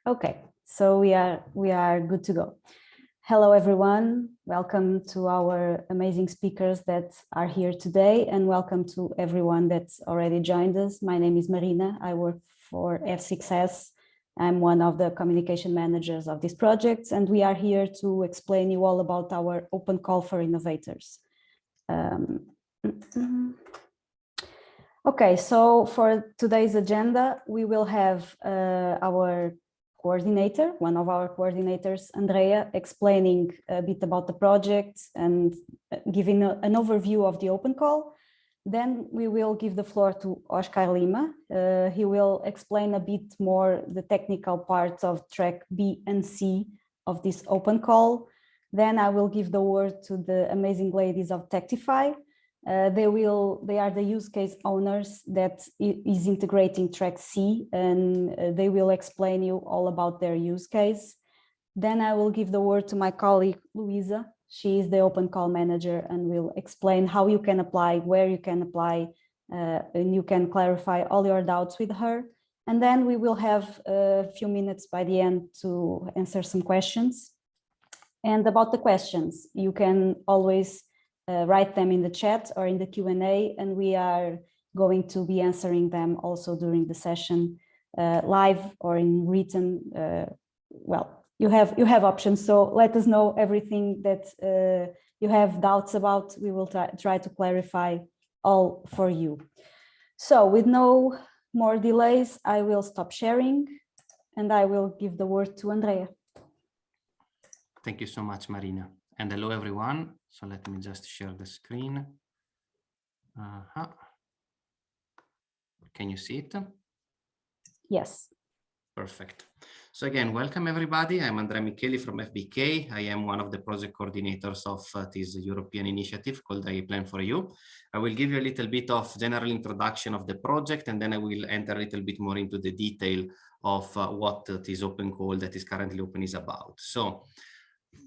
Okay, so we are good to go. Hello, everyone. Welcome to our amazing speakers that are here today, and welcome to everyone that's already joined us. My name is Marina. I work for F6S. I'm one of the communication managers of this project, and we are here to explain you all about our open call for innovators. Okay, so for today's agenda, we will have our coordinator, one of our coordinators, Andrea, explaining a bit about the project and giving an overview of the open call. Then we will give the floor to Oscar Lima. He will explain a bit more the technical parts of track B and C of this open call. Then I will give the word to the amazing ladies of Taktify. They are the use case owners that is integrating TrackC, and they will explain you all about their use case. Then I will give the word to my colleague, Luisa. She is the open call manager and will explain how you can apply, where you can apply, and you can clarify all your doubts with her. And then we will have a few minutes by the end to answer some questions. And about the questions, you can always write them in the chat or in the Q&A, and we are going to be answering them also during the session, live or in written. Well, you have options, so let us know everything that you have doubts about. We will try to clarify all for you. So with no more delays, I will stop sharing and I will give the word to Andrea. Thank you so much, Marina. And hello, everyone. So let me just share the screen. Can you see it? Yes. Perfect. So again, welcome everybody. I'm Andrea Micheli from FBK. I am one of the project coordinators of this European initiative called AIPlan4EU. I will give you a little bit of general introduction of the project, and then I will enter a little bit more into the detail of what this open call that is currently open is about. So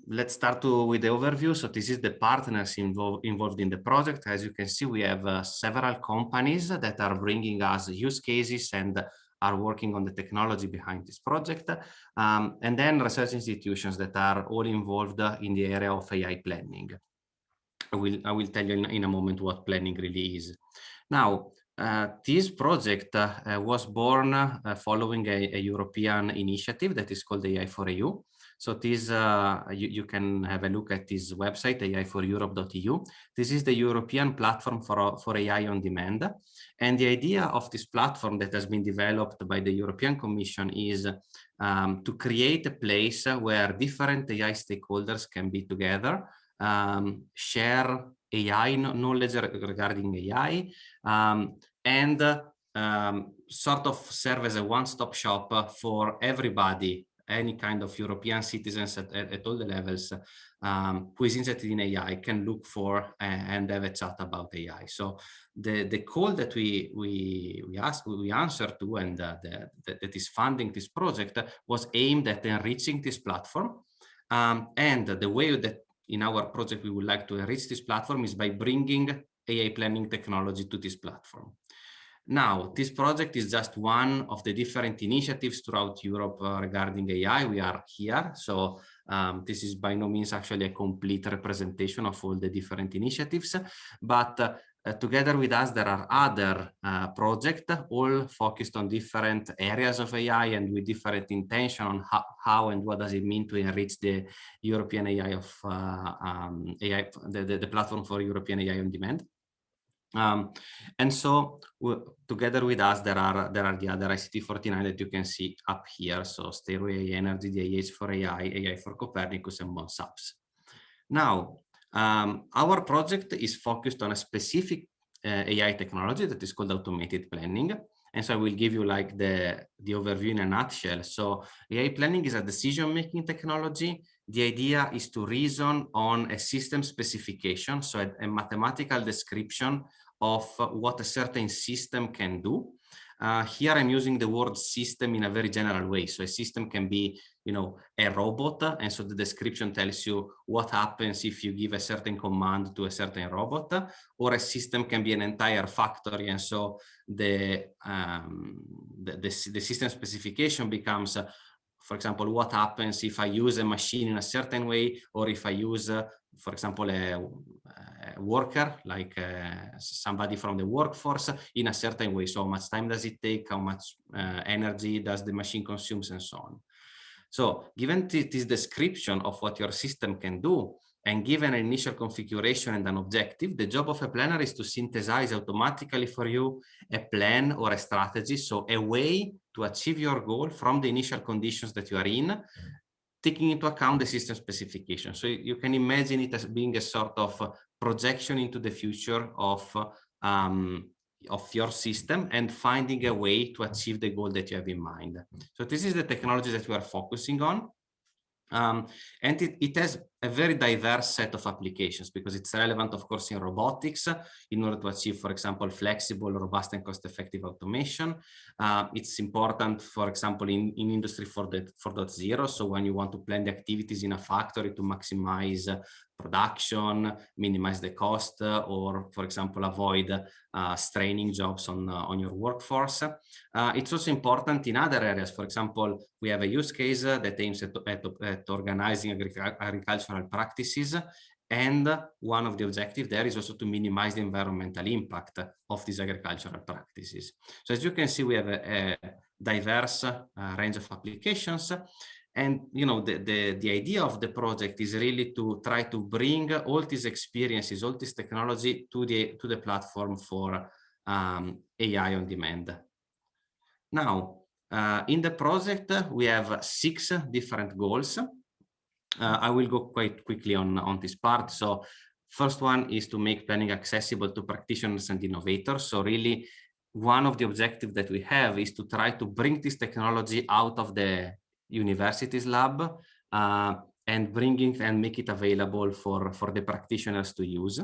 let's start with the overview. So this is the partners involved in the project. As you can see, we have several companies that are bringing us use cases and are working on the technology behind this project. And then research institutions that are all involved in the area of AI planning. I will tell you in a moment what planning really is. Now, this project was born following a European initiative that is called AI4EU. So this, you can have a look at this website, AI4Europe.eu. This is the European platform for AI on demand. And the idea of this platform that has been developed by the European Commission is to create a place where different AI stakeholders can be together, share AI knowledge regarding AI, and sort of serve as a one-stop shop for everybody, any kind of European citizens at all the levels who is interested in AI can look for and have a chat about AI. So the call that we answered to and that is funding this project was aimed at enriching this platform. And the way that in our project we would like to enrich this platform is by bringing AI planning technology to this platform. Now, this project is just one of the different initiatives throughout Europe regarding AI. We are here, so this is by no means actually a complete representation of all the different initiatives, but together with us, there are other projects, all focused on different areas of AI and with different intention on how and what does it mean to enrich the European AI of the platform for European AI on demand. And so together with us, there are the other ICT49 that you can see up here. So Stairway Energy, DIH for AI, AI for Copernicus, and Monsubs. Now, our project is focused on a specific AI technology that is called automated planning. And so I will give you like the overview in a nutshell. So AI planning is a decision-making technology. The idea is to reason on a system specification, so a mathematical description of what a certain system can do. Here I'm using the word system in a very general way. So a system can be, you know, a robot. And so the description tells you what happens if you give a certain command to a certain robot, or a system can be an entire factory. And so the system specification becomes for example, what happens if I use a machine in a certain way, or if I use, for example, a worker, like somebody from the workforce in a certain way. So how much time does it take? How much energy does the machine consume, and so on. So given this description of what your system can do, and given an initial configuration and an objective, the job of a planner is to synthesize automatically for you a plan or a strategy, so a way to achieve your goal from the initial conditions that you are in, taking into account the system specification. So you can imagine it as being a sort of projection into the future of your system and finding a way to achieve the goal that you have in mind. So this is the technology that we are focusing on. And it has a very diverse set of applications, because it's relevant, of course, in robotics in order to achieve, for example, flexible, robust, and cost-effective automation. It's important, for example, in Industry 4.0. So when you want to plan the activities in a factory to maximize production, minimize the cost, or, for example, avoid straining jobs on your workforce. It's also important in other areas. For example, we have a use case that aims at organizing agricultural practices, and one of the objectives there is also to minimize the environmental impact of these agricultural practices. So as you can see, we have a diverse range of applications. And the idea of the project is really to try to bring all these experiences, all this technology to the platform for AI on demand. Now, in the project, we have 6 different goals. I will go quite quickly on this part. So first one is to make planning accessible to practitioners and innovators. So really, one of the objectives that we have is to try to bring this technology out of the university's lab and bring it and make it available for the practitioners to use.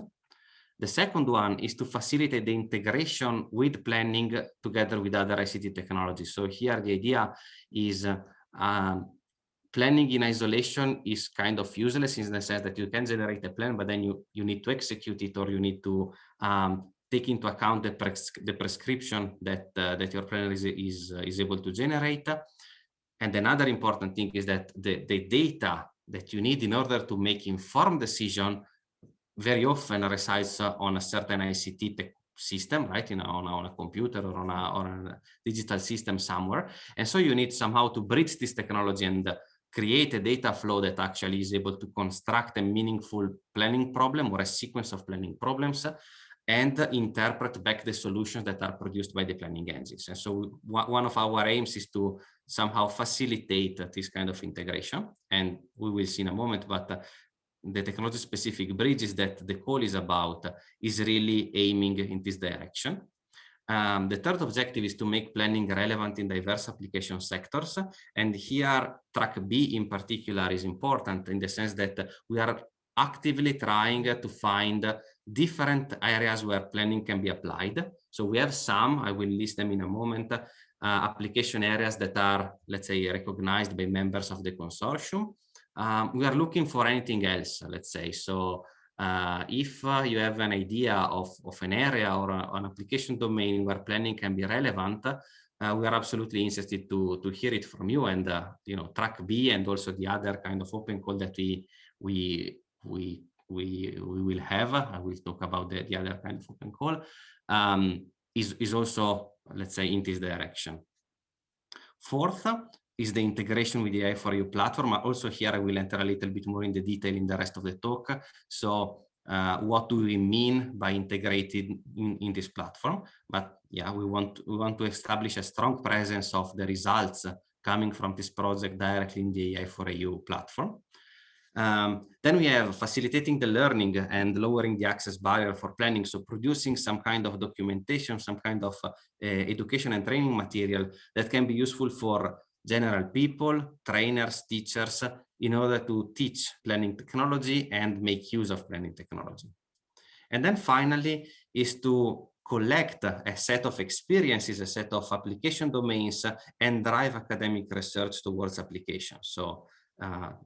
The second one is to facilitate the integration with planning together with other ICT technologies. So here the idea is planning in isolation is kind of useless in the sense that you can generate a plan, but then you need to execute it, or you need to take into account the prescription that your planner is able to generate. And another important thing is that the data that you need in order to make informed decision very often resides on a certain ICT system, right? On a computer or on a digital system somewhere. And so you need somehow to bridge this technology and create a data flow that actually is able to construct a meaningful planning problem or a sequence of planning problems, and interpret back the solutions that are produced by the planning engines. And so one of our aims is to somehow facilitate this kind of integration. And we will see in a moment, but the technology specific bridges that the call is about is really aiming in this direction. The third objective is to make planning relevant in diverse application sectors. And here TrackB in particular is important in the sense that we are actively trying to find different areas where planning can be applied. So we have some, I will list them in a moment, application areas that are, let's say, recognized by members of the consortium. We are looking for anything else, let's say. So if you have an idea of an area or an application domain where planning can be relevant, we are absolutely interested to hear it from you. And TrackB and also the other kind of open call that we will have. I will talk about the other kind of open call. Is also, let's say, in this direction. Fourth is the integration with the AI4EU platform. Also here I will enter a little bit more in the detail in the rest of the talk. So what do we mean by integrated in this platform? But yeah, we want to establish a strong presence of the results coming from this project directly in the AI4EU platform. Then we have facilitating the learning and lowering the access barrier for planning. So producing some kind of documentation, some kind of education and training material that can be useful for general people, trainers, teachers, in order to teach planning technology and make use of planning technology. And then finally is to collect a set of experiences, a set of application domains, and drive academic research towards application. So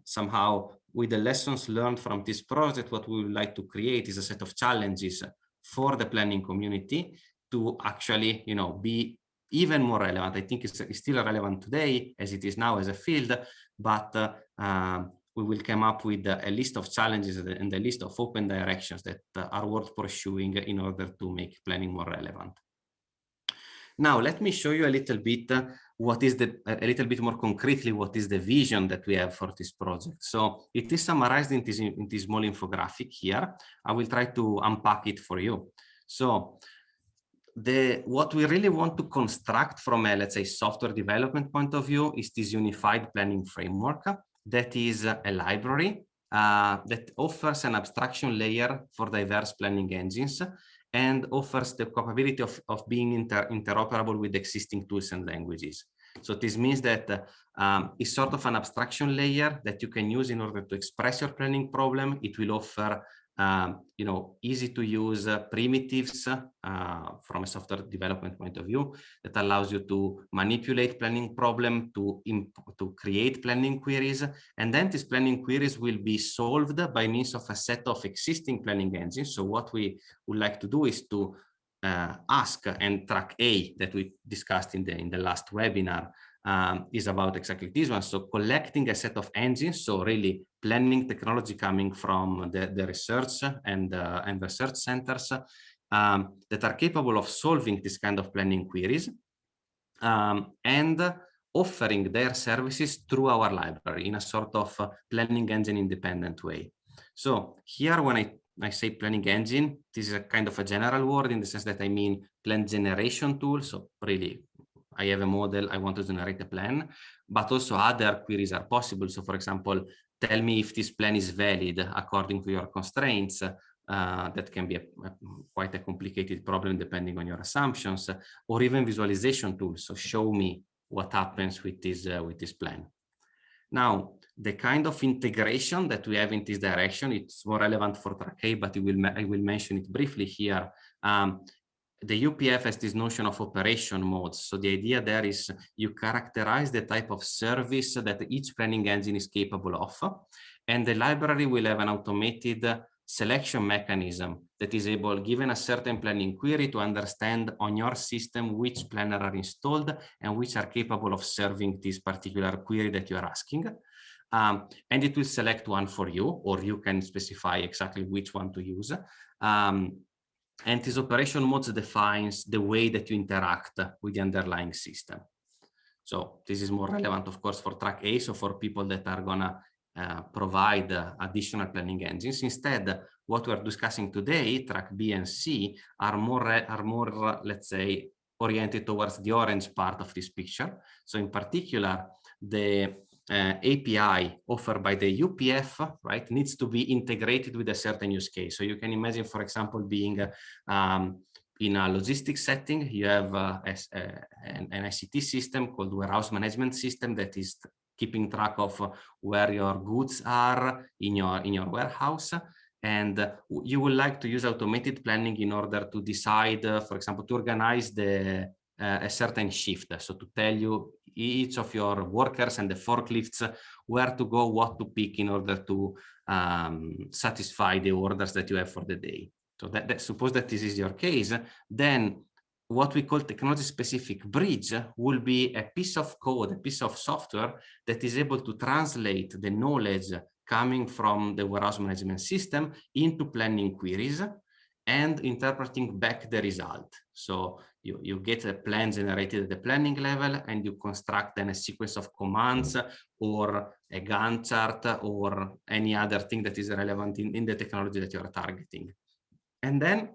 somehow with the lessons learned from this project, what we would like to create is a set of challenges for the planning community to actually, be even more relevant. I think it's still relevant today as it is now as a field, but we will come up with a list of challenges and a list of open directions that are worth pursuing in order to make planning more relevant. Now, let me show you a little bit what is a little bit more concretely, what is the vision that we have for this project. So it is summarized in this small infographic here. I will try to unpack it for you. So what we really want to construct from a, let's say, software development point of view is this unified planning framework that is a library that offers an abstraction layer for diverse planning engines and offers the capability of being interoperable with existing tools and languages. So this means that it's sort of an abstraction layer that you can use in order to express your planning problem. It will offer easy to use primitives from a software development point of view that allows you to manipulate planning problem, to create planning queries, and then these planning queries will be solved by means of a set of existing planning engines. So what we would like to do is to ask, and TrackC that we discussed in the last webinar is about exactly this one. So collecting a set of engines, so really planning technology coming from the research and research centers that are capable of solving this kind of planning queries and offering their services through our library in a sort of planning engine independent way. So here, when I say planning engine, this is a kind of a general word in the sense that I mean plan generation tool. So really, I have a model, I want to generate a plan, but also other queries are possible. So for example, tell me if this plan is valid according to your constraints. That can be quite a complicated problem depending on your assumptions, or even visualization tools. So show me what happens with this plan. Now, the kind of integration that we have in this direction, it's more relevant for TrackC, but I will mention it briefly here. The UPF has this notion of operation modes. So the idea there is you characterize the type of service that each planning engine is capable of, and the library will have an automated selection mechanism that is able, given a certain planning query, to understand on your system which planner are installed and which are capable of serving this particular query that you are asking. And it will select one for you, or you can specify exactly which one to use. And this operation modes defines the way that you interact with the underlying system. So this is more relevant, of course, for TrackC, so for people that are gonna provide additional planning engines. Instead, what we're discussing today, Track B and C, are more, let's say, oriented towards the orange part of this picture. So in particular, the API offered by the UPF, right, needs to be integrated with a certain use case. So you can imagine, for example, being in a logistics setting, you have an ICT system called warehouse management system that is keeping track of where your goods are in your warehouse. And you would like to use automated planning in order to decide, for example, to organize a certain shift. So to tell you each of your workers and the forklifts where to go, what to pick in order to satisfy the orders that you have for the day. So suppose that this is your case, then what we call technology-specific bridge will be a piece of code, a piece of software that is able to translate the knowledge coming from the warehouse management system into planning queries and interpreting back the result. So you get a plan generated at the planning level, and you construct then a sequence of commands or a Gantt chart or any other thing that is relevant in the technology that you are targeting. And then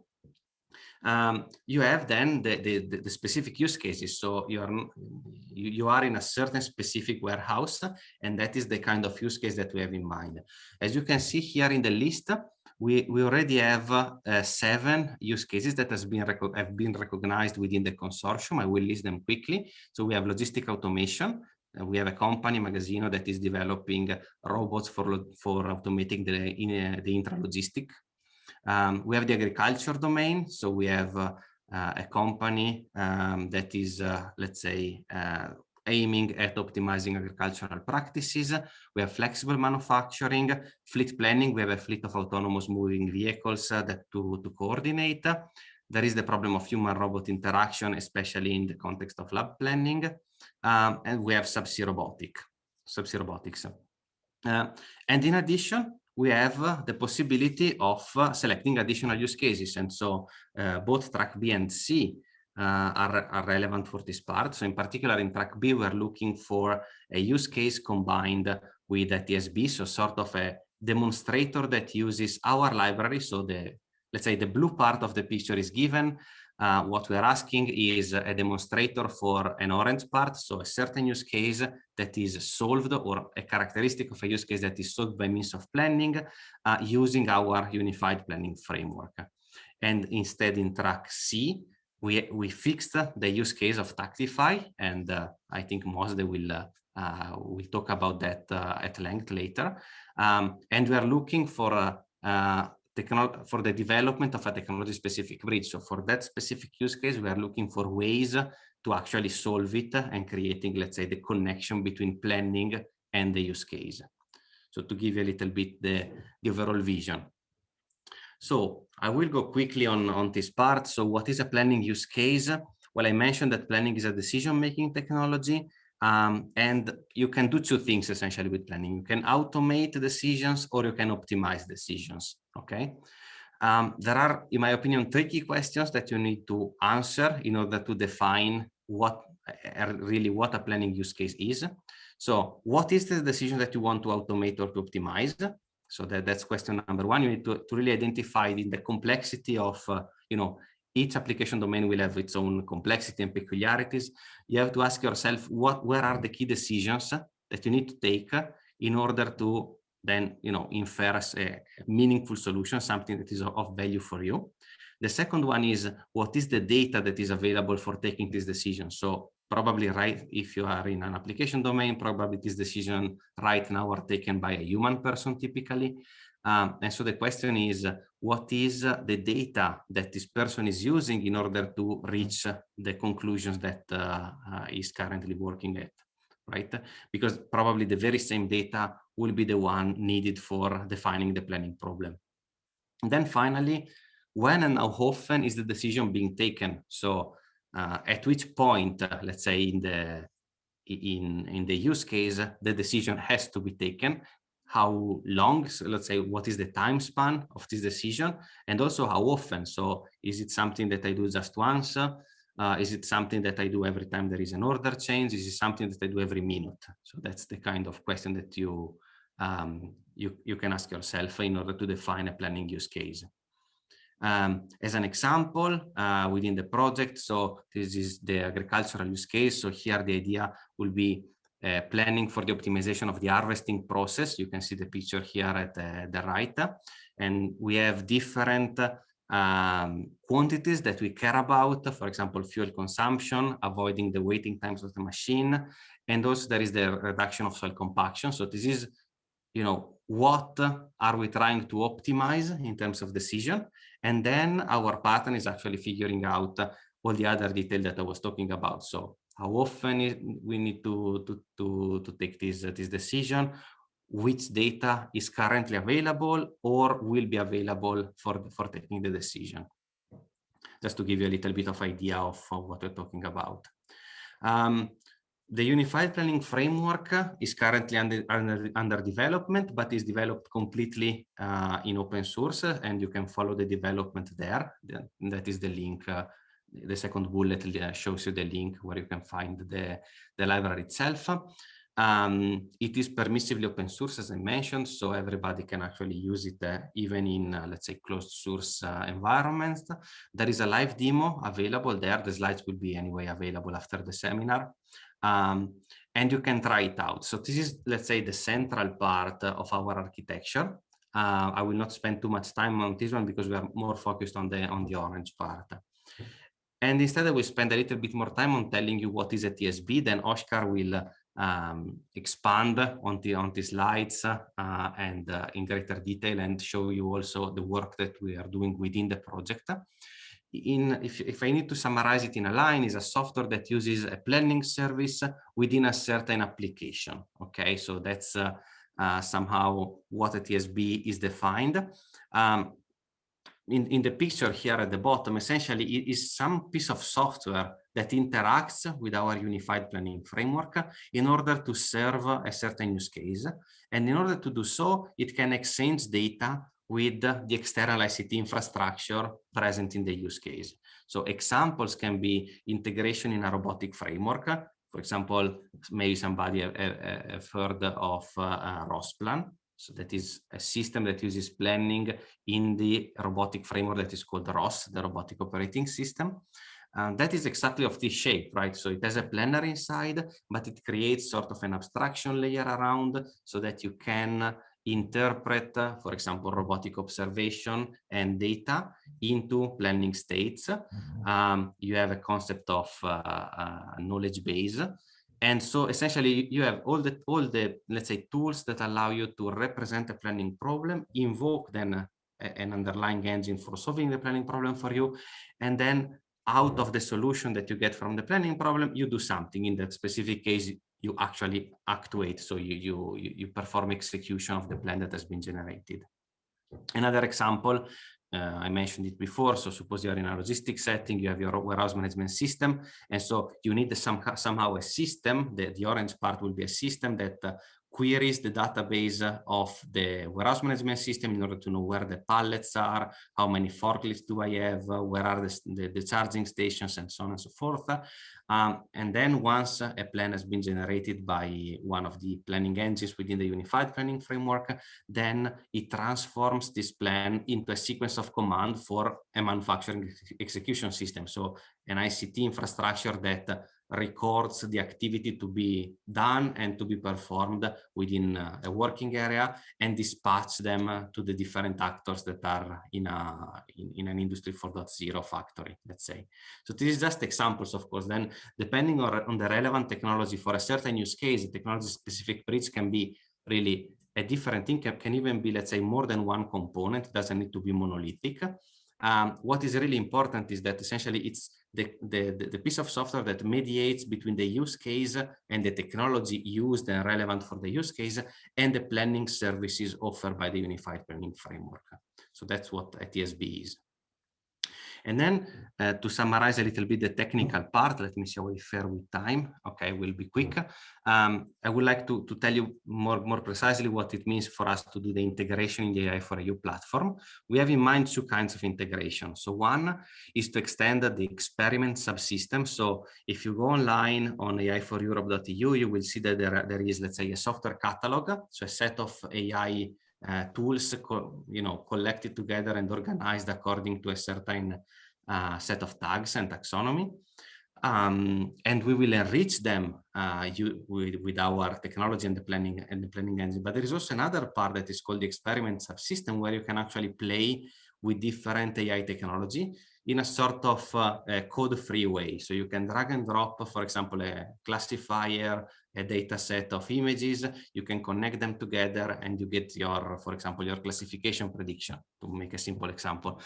you have then the specific use cases. So you are in a certain specific warehouse, and that is the kind of use case that we have in mind. As you can see here in the list, we already have 7 use cases that have been recognized within the consortium. I will list them quickly. So we have logistic automation. We have a company, Magazzino, that is developing robots for automating the intralogistic. We have the agriculture domain. So we have a company that is, let's say, aiming at optimizing agricultural practices. We have flexible manufacturing, fleet planning. We have a fleet of autonomous moving vehicles that to coordinate. there is the problem of human-robot interaction, especially in the context of lab planning, and we have subsea robotics. And in addition, we have the possibility of selecting additional use cases, and so both track B and C are relevant for this part. So in particular, in track B, we're looking for a use case combined with a TSB, so sort of a demonstrator that uses our library. So let's say the blue part of the picture is given. What we are asking is a demonstrator for an orange part, so a certain use case that is solved, or a characteristic of a use case that is solved by means of planning using our unified planning framework. And instead, in track C, we fixed the use case of Taktify, and I think Mozhde will talk about that at length later. And we are looking for the development of a technology-specific bridge. So for that specific use case, we are looking for ways to actually solve it and creating, let's say, the connection between planning and the use case. So to give you a little bit the overall vision. So I will go quickly on this part. So what is a planning use case? Well, I mentioned that planning is a decision-making technology. And you can do two things essentially with planning. You can automate decisions, or you can optimize decisions, okay? There are, in my opinion, tricky questions that you need to answer in order to define what a planning use case is. So what is the decision that you want to automate or to optimize? So that's question number one. You need to really identify the complexity of, each application domain will have its own complexity and peculiarities. You have to ask yourself, where are the key decisions that you need to take in order to then, infer a meaningful solution, something that is of value for you. The second one is, what is the data that is available for taking this decision? So probably, right, if you are in an application domain, probably this decision right now are taken by a human person typically. And so the question is, what is the data that this person is using in order to reach the conclusions that is currently working at, right? Because probably the very same data will be the one needed for defining the planning problem. And then finally, when and how often is the decision being taken? So at which point, let's say in the use case, the decision has to be taken. How long, so let's say, what is the time span of this decision, and also how often? So is it something that I do just once? Is it something that I do every time there is an order change? Is it something that I do every minute? So that's the kind of question that you can ask yourself in order to define a planning use case. As an example, within the project, so this is the agricultural use case. So here the idea will be planning for the optimization of the harvesting process. You can see the picture here at the right. And we have different quantities that we care about, for example, fuel consumption, avoiding the waiting times of the machine. And also there is the reduction of soil compaction. So this is, what are we trying to optimize in terms of decision? And then our pattern is actually figuring out all the other detail that I was talking about. So how often we need to take this decision, which data is currently available or will be available for taking the decision. Just to give you a little bit of idea of what we're talking about. The Unified Planning Framework is currently under development, but is developed completely in open source, and you can follow the development there. That is the link. The second bullet shows you the link where you can find the library itself. It is permissively open source, as I mentioned, so everybody can actually use it even in, let's say, closed source environments. There is a live demo available there. The slides will be anyway available after the seminar. And you can try it out. So this is, let's say, the central part of our architecture. I will not spend too much time on this one because we are more focused on the orange part. And instead, I will spend a little bit more time on telling you what is a TSB. Then Oscar will expand on the slides and in greater detail, and show you also the work that we are doing within the project. If I need to summarize it in a line, is a software that uses a planning service within a certain application. Okay, so that's somehow what a TSB is defined. in the picture here at the bottom, essentially it is some piece of software that interacts with our unified planning framework in order to serve a certain use case. And in order to do so, it can exchange data with the external ICT infrastructure present in the use case. So examples can be integration in a robotic framework. For example, maybe somebody have heard of ROSplan. So that is a system that uses planning in the robotic framework that is called ROS, the Robotic Operating System. That is exactly of this shape, right? So it has a planner inside, but it creates sort of an abstraction layer around so that you can interpret, for example, robotic observation and data into planning states. You have a concept of knowledge base. And so essentially you have all the let's say tools that allow you to represent a planning problem, invoke then an underlying engine for solving the planning problem for you, and then out of the solution that you get from the planning problem, you do something. In that specific case, you actually actuate, so you perform execution of the plan that has been generated. Another example, I mentioned it before. So suppose you're in a logistics setting, you have your warehouse management system, and so you need somehow a system. The orange part will be a system that queries the database of the warehouse management system in order to know where the pallets are, how many forklifts do I have, where are the charging stations, and so on and so forth. And then once a plan has been generated by one of the planning engines within the unified planning framework, then it transforms this plan into a sequence of command for a manufacturing execution system. So an ICT infrastructure that records the activity to be done and to be performed within a working area and dispatch them to the different actors that are in an industry 4.0 factory, let's say. So this is just examples, of course. Then depending on the relevant technology for a certain use case, the technology specific bridge can be really a different thing, can even be, let's say, more than one component. It doesn't need to be monolithic. What is really important is that essentially it's the piece of software that mediates between the use case and the technology used and relevant for the use case and the planning services offered by the unified planning framework. So that's what a TSB is. And then to summarize a little bit the technical part, let me see how we fare with time. Okay, we'll be quick. I would like to tell you more precisely what it means for us to do the integration in the AI4EU platform. We have in mind two kinds of integration. So one is to extend the experiment subsystem. So if you go online on AI4Europe.eu, you will see that there is, let's say, a software catalog, so a set of AI tools, collected together and organized according to a certain set of tags and taxonomy. And we will enrich them with our technology and the planning engine. But there is also another part that is called the experiment subsystem, where you can actually play with different AI technology in a sort of code-free way. So you can drag and drop, for example, a classifier, a data set of images, you can connect them together and you get your, for example, your classification prediction, to make a simple example.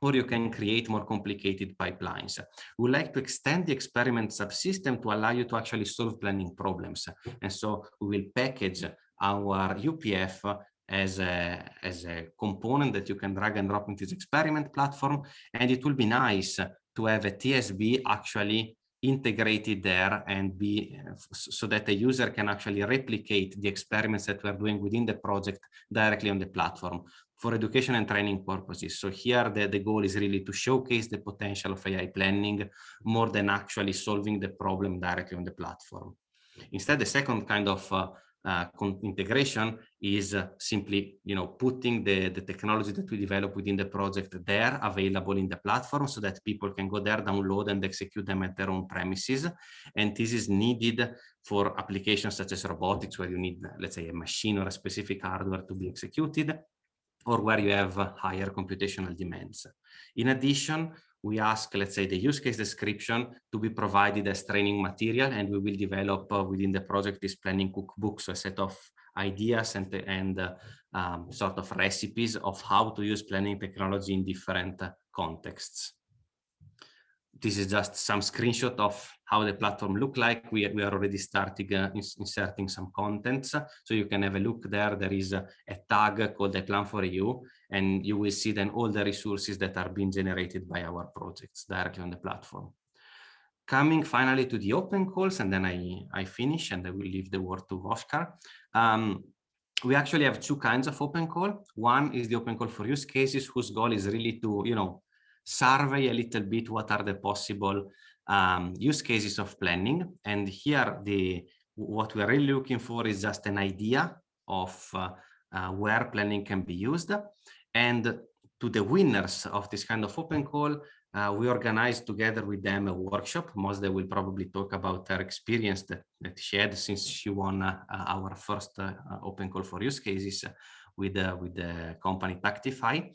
Or you can create more complicated pipelines. We would like to extend the experiment subsystem to allow you to actually solve planning problems. And so we will package our UPF as a component that you can drag and drop into this experiment platform. And it will be nice to have a TSB actually integrated there and be so that the user can actually replicate the experiments that we're doing within the project directly on the platform for education and training purposes. So here the goal is really to showcase the potential of AI planning more than actually solving the problem directly on the platform. Instead, the second kind of integration is simply, putting the technology that we develop within the project there available in the platform so that people can go there, download and execute them at their own premises. And this is needed for applications such as robotics, where you need, let's say, a machine or a specific hardware to be executed, or where you have higher computational demands. In addition, we ask, let's say, the use case description to be provided as training material, and we will develop within the project this planning cookbook, so a set of ideas and sort of recipes of how to use planning technology in different contexts. This is just some screenshot of how the platform look like. We are already starting inserting some contents, so you can have a look there. There is a tag called AIPlan4EU, and you will see then all the resources that are being generated by our projects directly on the platform. Coming finally to the open calls, and then I finish and I will leave the word to Oscar. We actually have two kinds of open call. One is the open call for use cases, whose goal is really to, survey a little bit what are the possible use cases of planning. And here, what we are really looking for is just an idea of where planning can be used. And to the winners of this kind of open call, we organized together with them a workshop. Mozhde will probably talk about her experience that she had since she won our first open call for use cases with the company Taktify.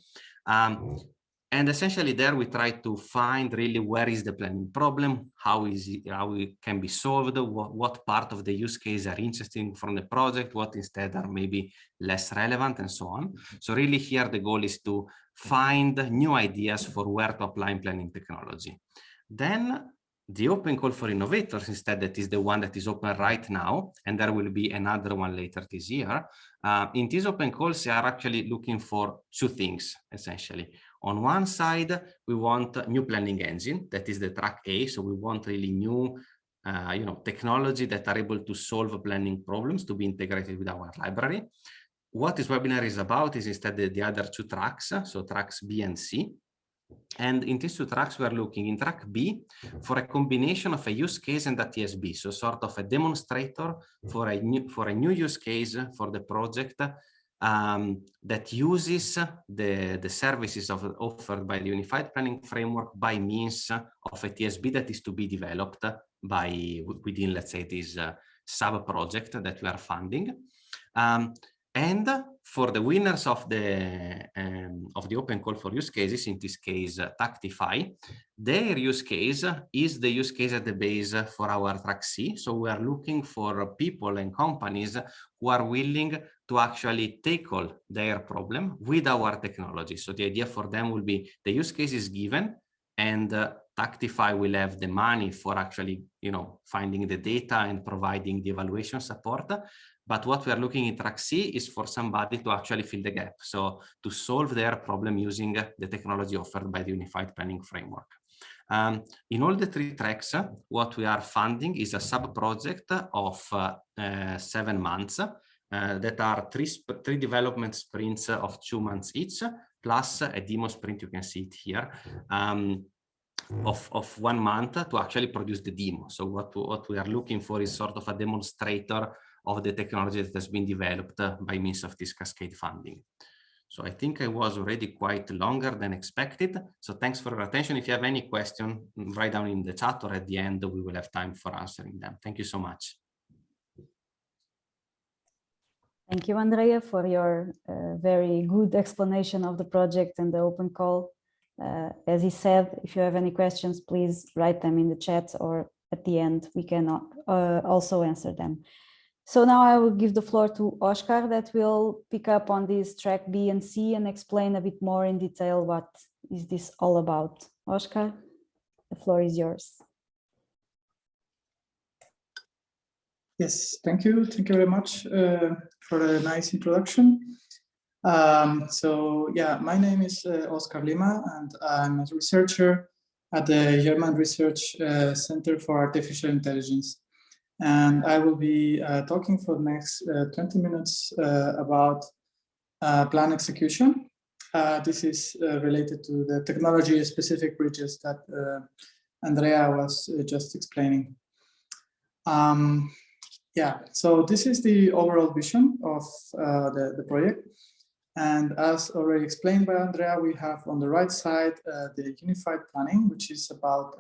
And essentially there we try to find really where is the planning problem, how it can be solved, what part of the use case are interesting from the project, what instead are maybe less relevant, and so on. So really here the goal is to find new ideas for where to apply planning technology. Then the open call for innovators, instead, that is the one that is open right now, and there will be another one later this year. In these open calls, they are actually looking for two things, essentially. On one side, we want a new planning engine, that is the TrackC. So we want really new technology that are able to solve planning problems to be integrated with our library. What this webinar is about is instead the other two tracks, so tracks B and C. And in these two tracks, we are looking in track B for a combination of a use case and a TSB, so sort of a demonstrator for a new use case for the project that uses the services offered by the Unified Planning Framework by means of a TSB that is to be developed within, let's say, this sub-project that we are funding. And for the winners of the open call for use cases, in this case, Taktify, their use case is the use case at the base for our TrackC. So we are looking for people and companies who are willing to actually tackle their problem with our technology. So the idea for them will be the use case is given, and Taktify will have the money for actually, finding the data and providing the evaluation support. But what we are looking in TrackC is for somebody to actually fill the gap. So to solve their problem using the technology offered by the Unified Planning Framework. In all the three tracks, what we are funding is a sub-project of 7 months that are three development sprints of 2 months each, plus a demo sprint, you can see it here, of 1 month to actually produce the demo. So what we are looking for is sort of a demonstrator of the technology that has been developed by means of this cascade funding. So I think I was already quite longer than expected. So thanks for your attention. If you have any question, write down in the chat, or at the end, we will have time for answering them. Thank you so much. Thank you, Andrea, for your very good explanation of the project and the open call. As he said, if you have any questions, please write them in the chat, or at the end, we can also answer them. So now I will give the floor to Oscar, that will pick up on this track B and C and explain a bit more in detail what is this all about. Oscar, the floor is yours. Yes, thank you. Thank you very much for a nice introduction. So yeah, my name is Oscar Lima, and I'm a researcher at the German Research Center for Artificial Intelligence. And I will be talking for the next 20 minutes about plan execution. This is related to the technology-specific bridges that Andrea was just explaining. Yeah, so this is the overall vision of the project. And as already explained by Andrea, we have on the right side the unified planning, which is about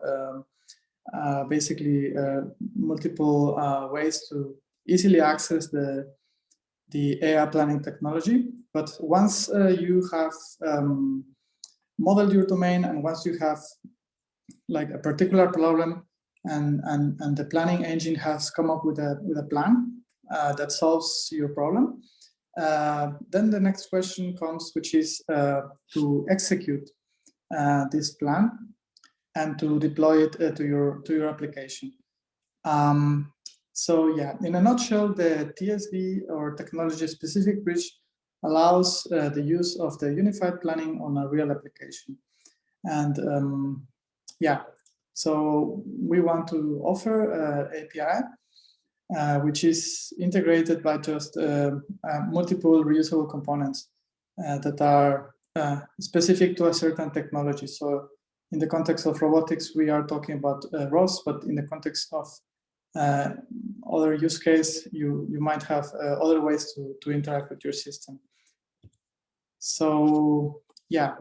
basically multiple ways to easily access the AI planning technology. But once you have modeled your domain, and once you have like a particular problem, and the planning engine has come up with a plan that solves your problem, then the next question comes, which is to execute this plan and to deploy it to your application. So yeah, in a nutshell, the TSB or technology-specific bridge allows the use of the unified planning on a real application. And yeah, so we want to offer API, which is integrated by just multiple reusable components that are specific to a certain technology. So in the context of robotics, we are talking about ROS, but in the context of other use case, you might have other ways to interact with your system. So yeah,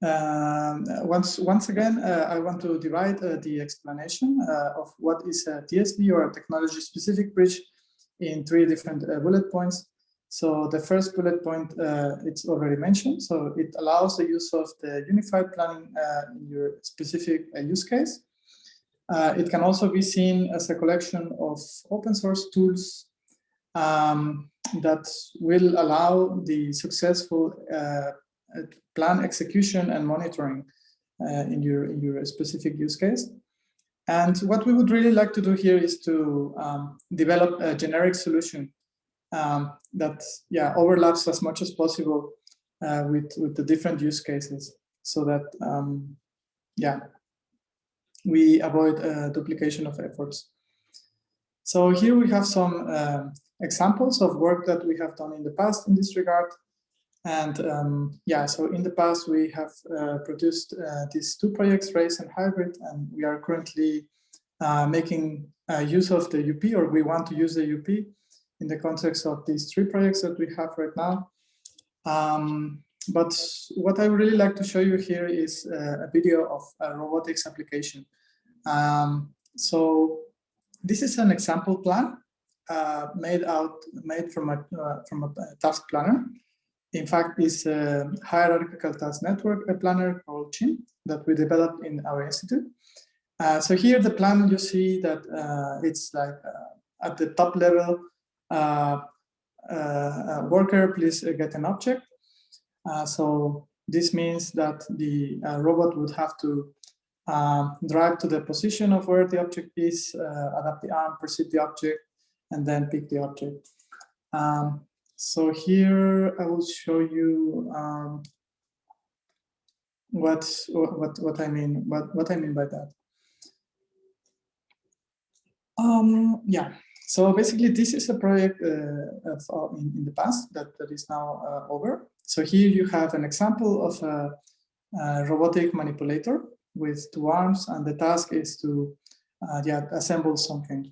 once again, I want to divide the explanation of what is a TSB or a technology-specific bridge in 3 different bullet points. So the first bullet point, it's already mentioned. So it allows the use of the unified planning in your specific use case. It can also be seen as a collection of open source tools that will allow the successful plan execution and monitoring in your specific use case. And what we would really like to do here is to develop a generic solution that overlaps as much as possible with the different use cases, so that we avoid duplication of efforts. So here we have some examples of work that we have done in the past in this regard. And so in the past we have produced these 2 projects, Race and Hybrid, and we are currently making use of the UP, or we want to use the UP in the context of these 3 projects that we have right now. But what I would really like to show you here is a video of a robotics application. So this is an example plan made from a task planner. In fact, it's a hierarchical task network planner called CHIN that we developed in our institute. So here the plan, you see that it's like at the top level, worker, please get an object. So this means that the robot would have to drive to the position of where the object is, adapt the arm, perceive the object, and then pick the object. So here I will show you what I mean by that. So basically this is a project in the past that is now over. So here you have an example of a robotic manipulator with 2 arms, and the task is to assemble something.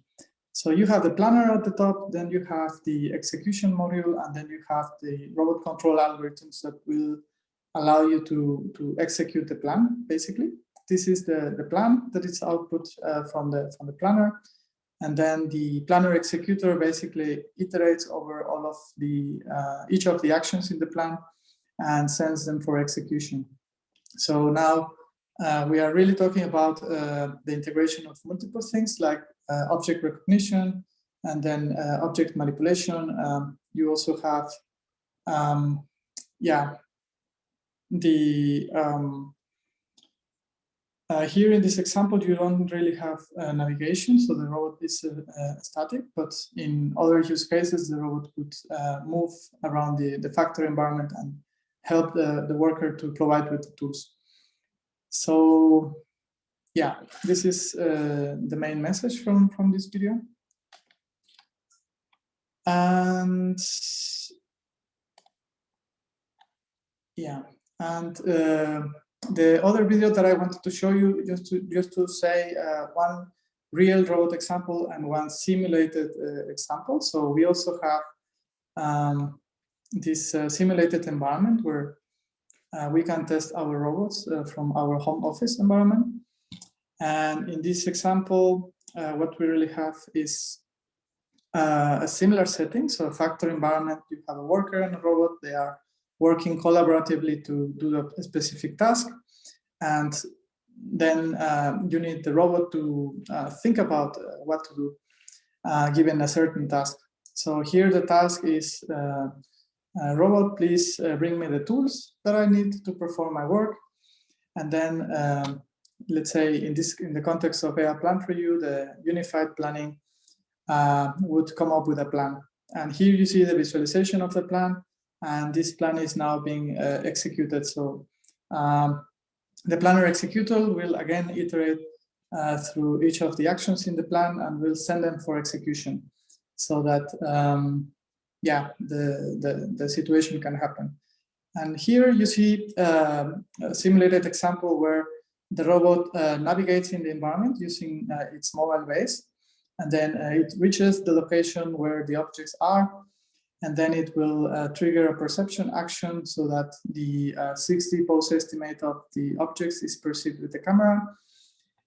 So you have the planner at the top, then you have the execution module, and then you have the robot control algorithms that will allow you to execute the plan, basically. This is the plan that is output from the planner. And then the planner executor basically iterates over all of each of the actions in the plan and sends them for execution. So now we are really talking about the integration of multiple things like object recognition and then object manipulation. You also have here in this example, you don't really have navigation, so the robot is static, but in other use cases, the robot could move around the factory environment and help the worker to provide with the tools. So yeah, this is the main message from this video. And yeah, and the other video that I wanted to show you, just to say one real robot example and one simulated example. So we also have this simulated environment where we can test our robots from our home office environment. And in this example, what we really have is a similar setting. So a factory environment, you have a worker and a robot, they are working collaboratively to do a specific task. And then you need the robot to think about what to do given a certain task. So here the task is, robot, please bring me the tools that I need to perform my work. And then let's say in the context of AIPlan4EU, the unified planning would come up with a plan. And here you see the visualization of the plan, and this plan is now being executed. So the planner executor will again iterate through each of the actions in the plan and will send them for execution, so that yeah, the situation can happen. And here you see a simulated example where the robot navigates in the environment using its mobile base, and then it reaches the location where the objects are, and then it will trigger a perception action so that the 6D pose estimate of the objects is perceived with the camera.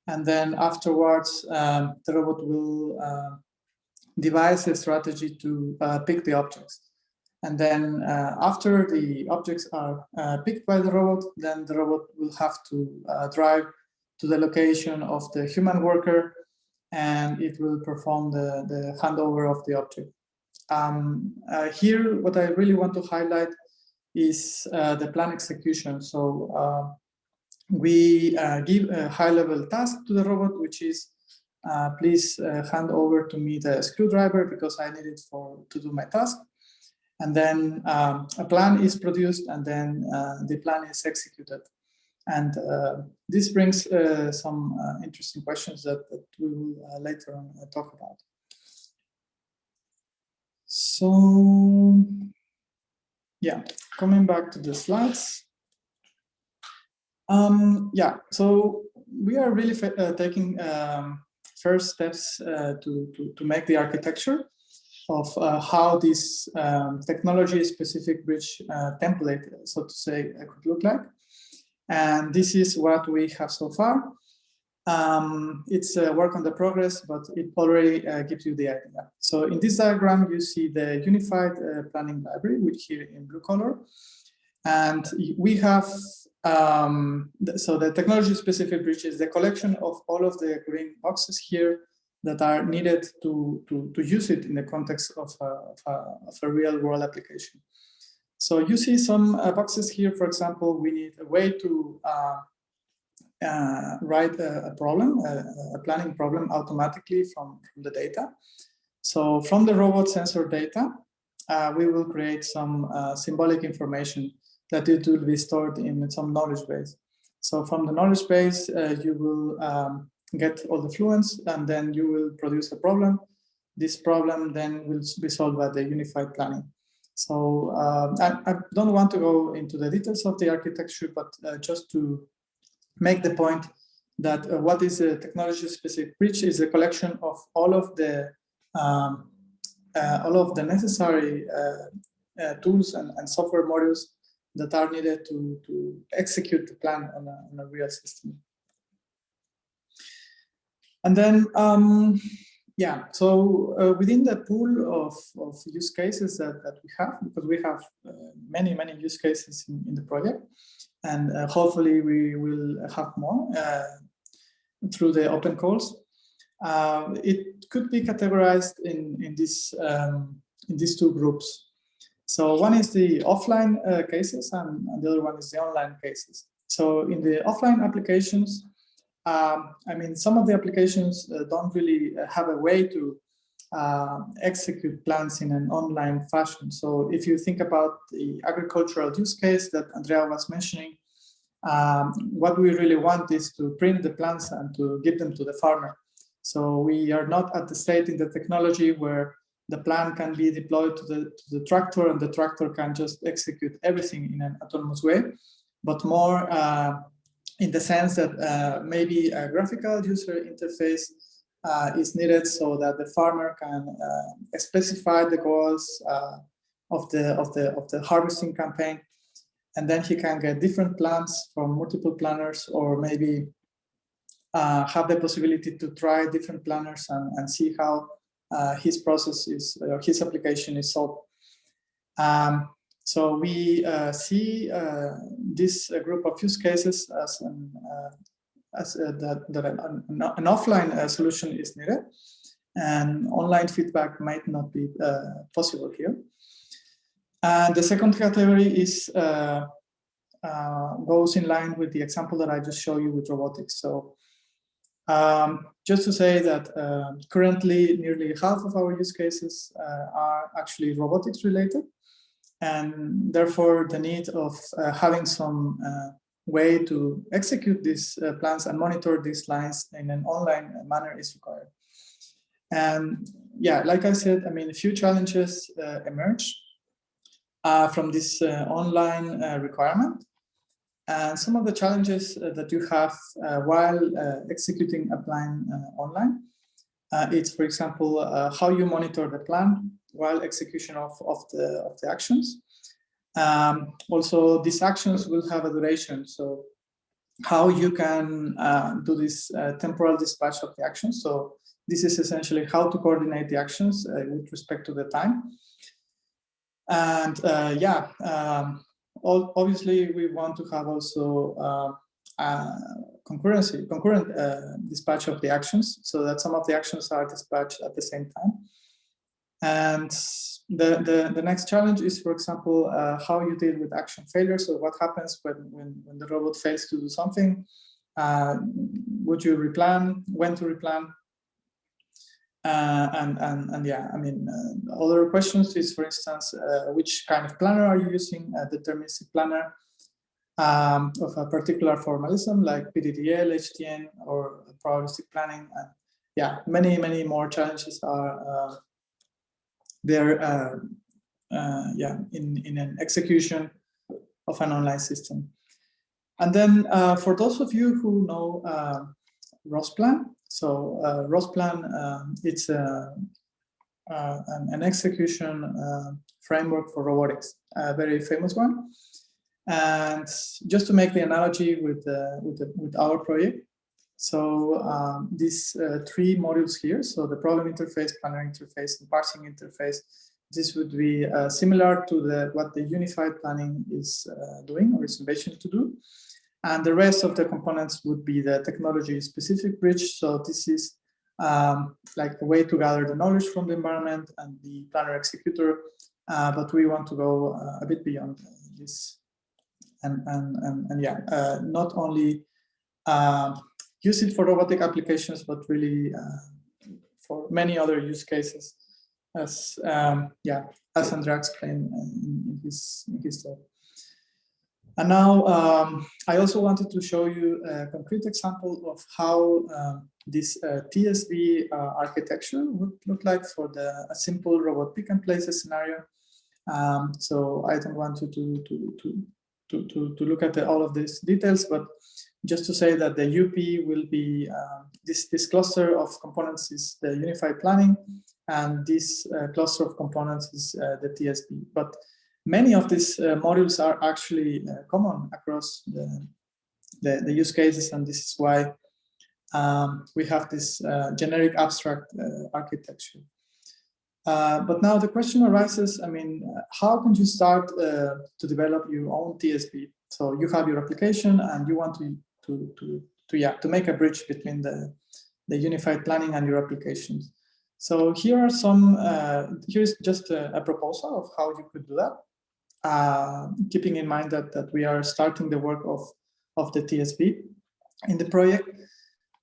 And then afterwards, the robot will devise a strategy to pick the objects. And then after the objects are picked by the robot, then the robot will have to drive to the location of the human worker, and it will perform the handover of the object. Here, what I really want to highlight is the plan execution. So we give a high-level task to the robot, which is please hand over to me the screwdriver because I need it to do my task. And then a plan is produced, and then the plan is executed. And this brings some interesting questions that we will later on talk about. So, yeah, coming back to the slides. Yeah, so we are really taking first steps to make the architecture of how this technology-specific bridge template, so to say, could look like. And this is what we have so far. It's a work on the progress, but it already gives you the idea. So in this diagram, you see the unified planning library, which here in blue color. And we have, so the technology-specific bridge is the collection of all of the green boxes here that are needed to use it in the context of a real-world application. So you see some boxes here. For example, we need a way to write a problem, a planning problem automatically from the data. So from the robot sensor data, we will create some symbolic information that it will be stored in some knowledge base. So from the knowledge base, you will get all the fluents, and then you will produce a problem. This problem then will be solved by the unified planning. So I don't want to go into the details of the architecture, but just to make the point that what is a technology-specific bridge is a collection of all of the necessary tools and software modules that are needed to execute the plan on a real system. And then, yeah, so within the pool of use cases that we have, because we have many use cases in the project, and hopefully we will have more through the open calls. It could be categorized in these two groups. So one is the offline cases, and the other one is the online cases. So in the offline applications, I mean, some of the applications don't really have a way to execute plans in an online fashion. So if you think about the agricultural use case that Andrea was mentioning, what we really want is to print the plans and to give them to the farmer. So we are not at the state in the technology where the plan can be deployed to the tractor, and the tractor can just execute everything in an autonomous way, but more in the sense that maybe a graphical user interface is needed so that the farmer can specify the goals of the harvesting campaign, and then he can get different plans from multiple planners, or maybe have the possibility to try different planners and see how his process is, his application is solved. So we see this group of use cases as an offline solution is needed, and online feedback might not be possible here. And the second category is goes in line with the example that I just showed you with robotics. So just to say that currently nearly half of our use cases are actually robotics related, and therefore the need of having some way to execute these plans and monitor these lines in an online manner is required. And yeah, like I said, I mean, a few challenges emerge from this online requirement. And some of the challenges that you have while executing a plan online, it's, for example, how you monitor the plan while execution of the actions. Also, these actions will have a duration. So how you can do this temporal dispatch of the actions. So this is essentially how to coordinate the actions with respect to the time. And yeah, obviously we want to have also concurrent dispatch of the actions, so that some of the actions are dispatched at the same time. And the next challenge is, for example, how you deal with action failure. So what happens when the robot fails to do something? Would you replan? When to replan? And yeah, I mean, other questions is, for instance, which kind of planner are you using? A deterministic planner of a particular formalism like PDDL, HTN, or probabilistic planning. And yeah, many more challenges are there. Yeah, in an execution of an online system. And then for those of you who know ROSplan, so ROSplan, it's an execution framework for robotics, a very famous one. And just to make the analogy with our project, so these three modules here, so the problem interface, planner interface, and parsing interface, this would be similar to what the unified planning is doing or is envisioned to do. And the rest of the components would be the technology-specific bridge. So this is like a way to gather the knowledge from the environment and the planner executor, but we want to go a bit beyond this. And yeah, not only use it for robotic applications, but really for many other use cases, as yeah, as Andrea explained in his talk. And now I also wanted to show you a concrete example of how this TSV architecture would look like for a simple robot pick and place scenario. So I don't want you to look at all of these details, but just to say that the UP will be this cluster of components is the unified planning, and this cluster of components is the TSV. But many of these modules are actually common across the use cases, and this is why we have this generic abstract architecture. But now the question arises, I mean, how can you start to develop your own TSV? So you have your application and you want to make a bridge between the unified planning and your applications. So here are some, here's just a proposal of how you could do that. Keeping in mind that we are starting the work of the TSV in the project.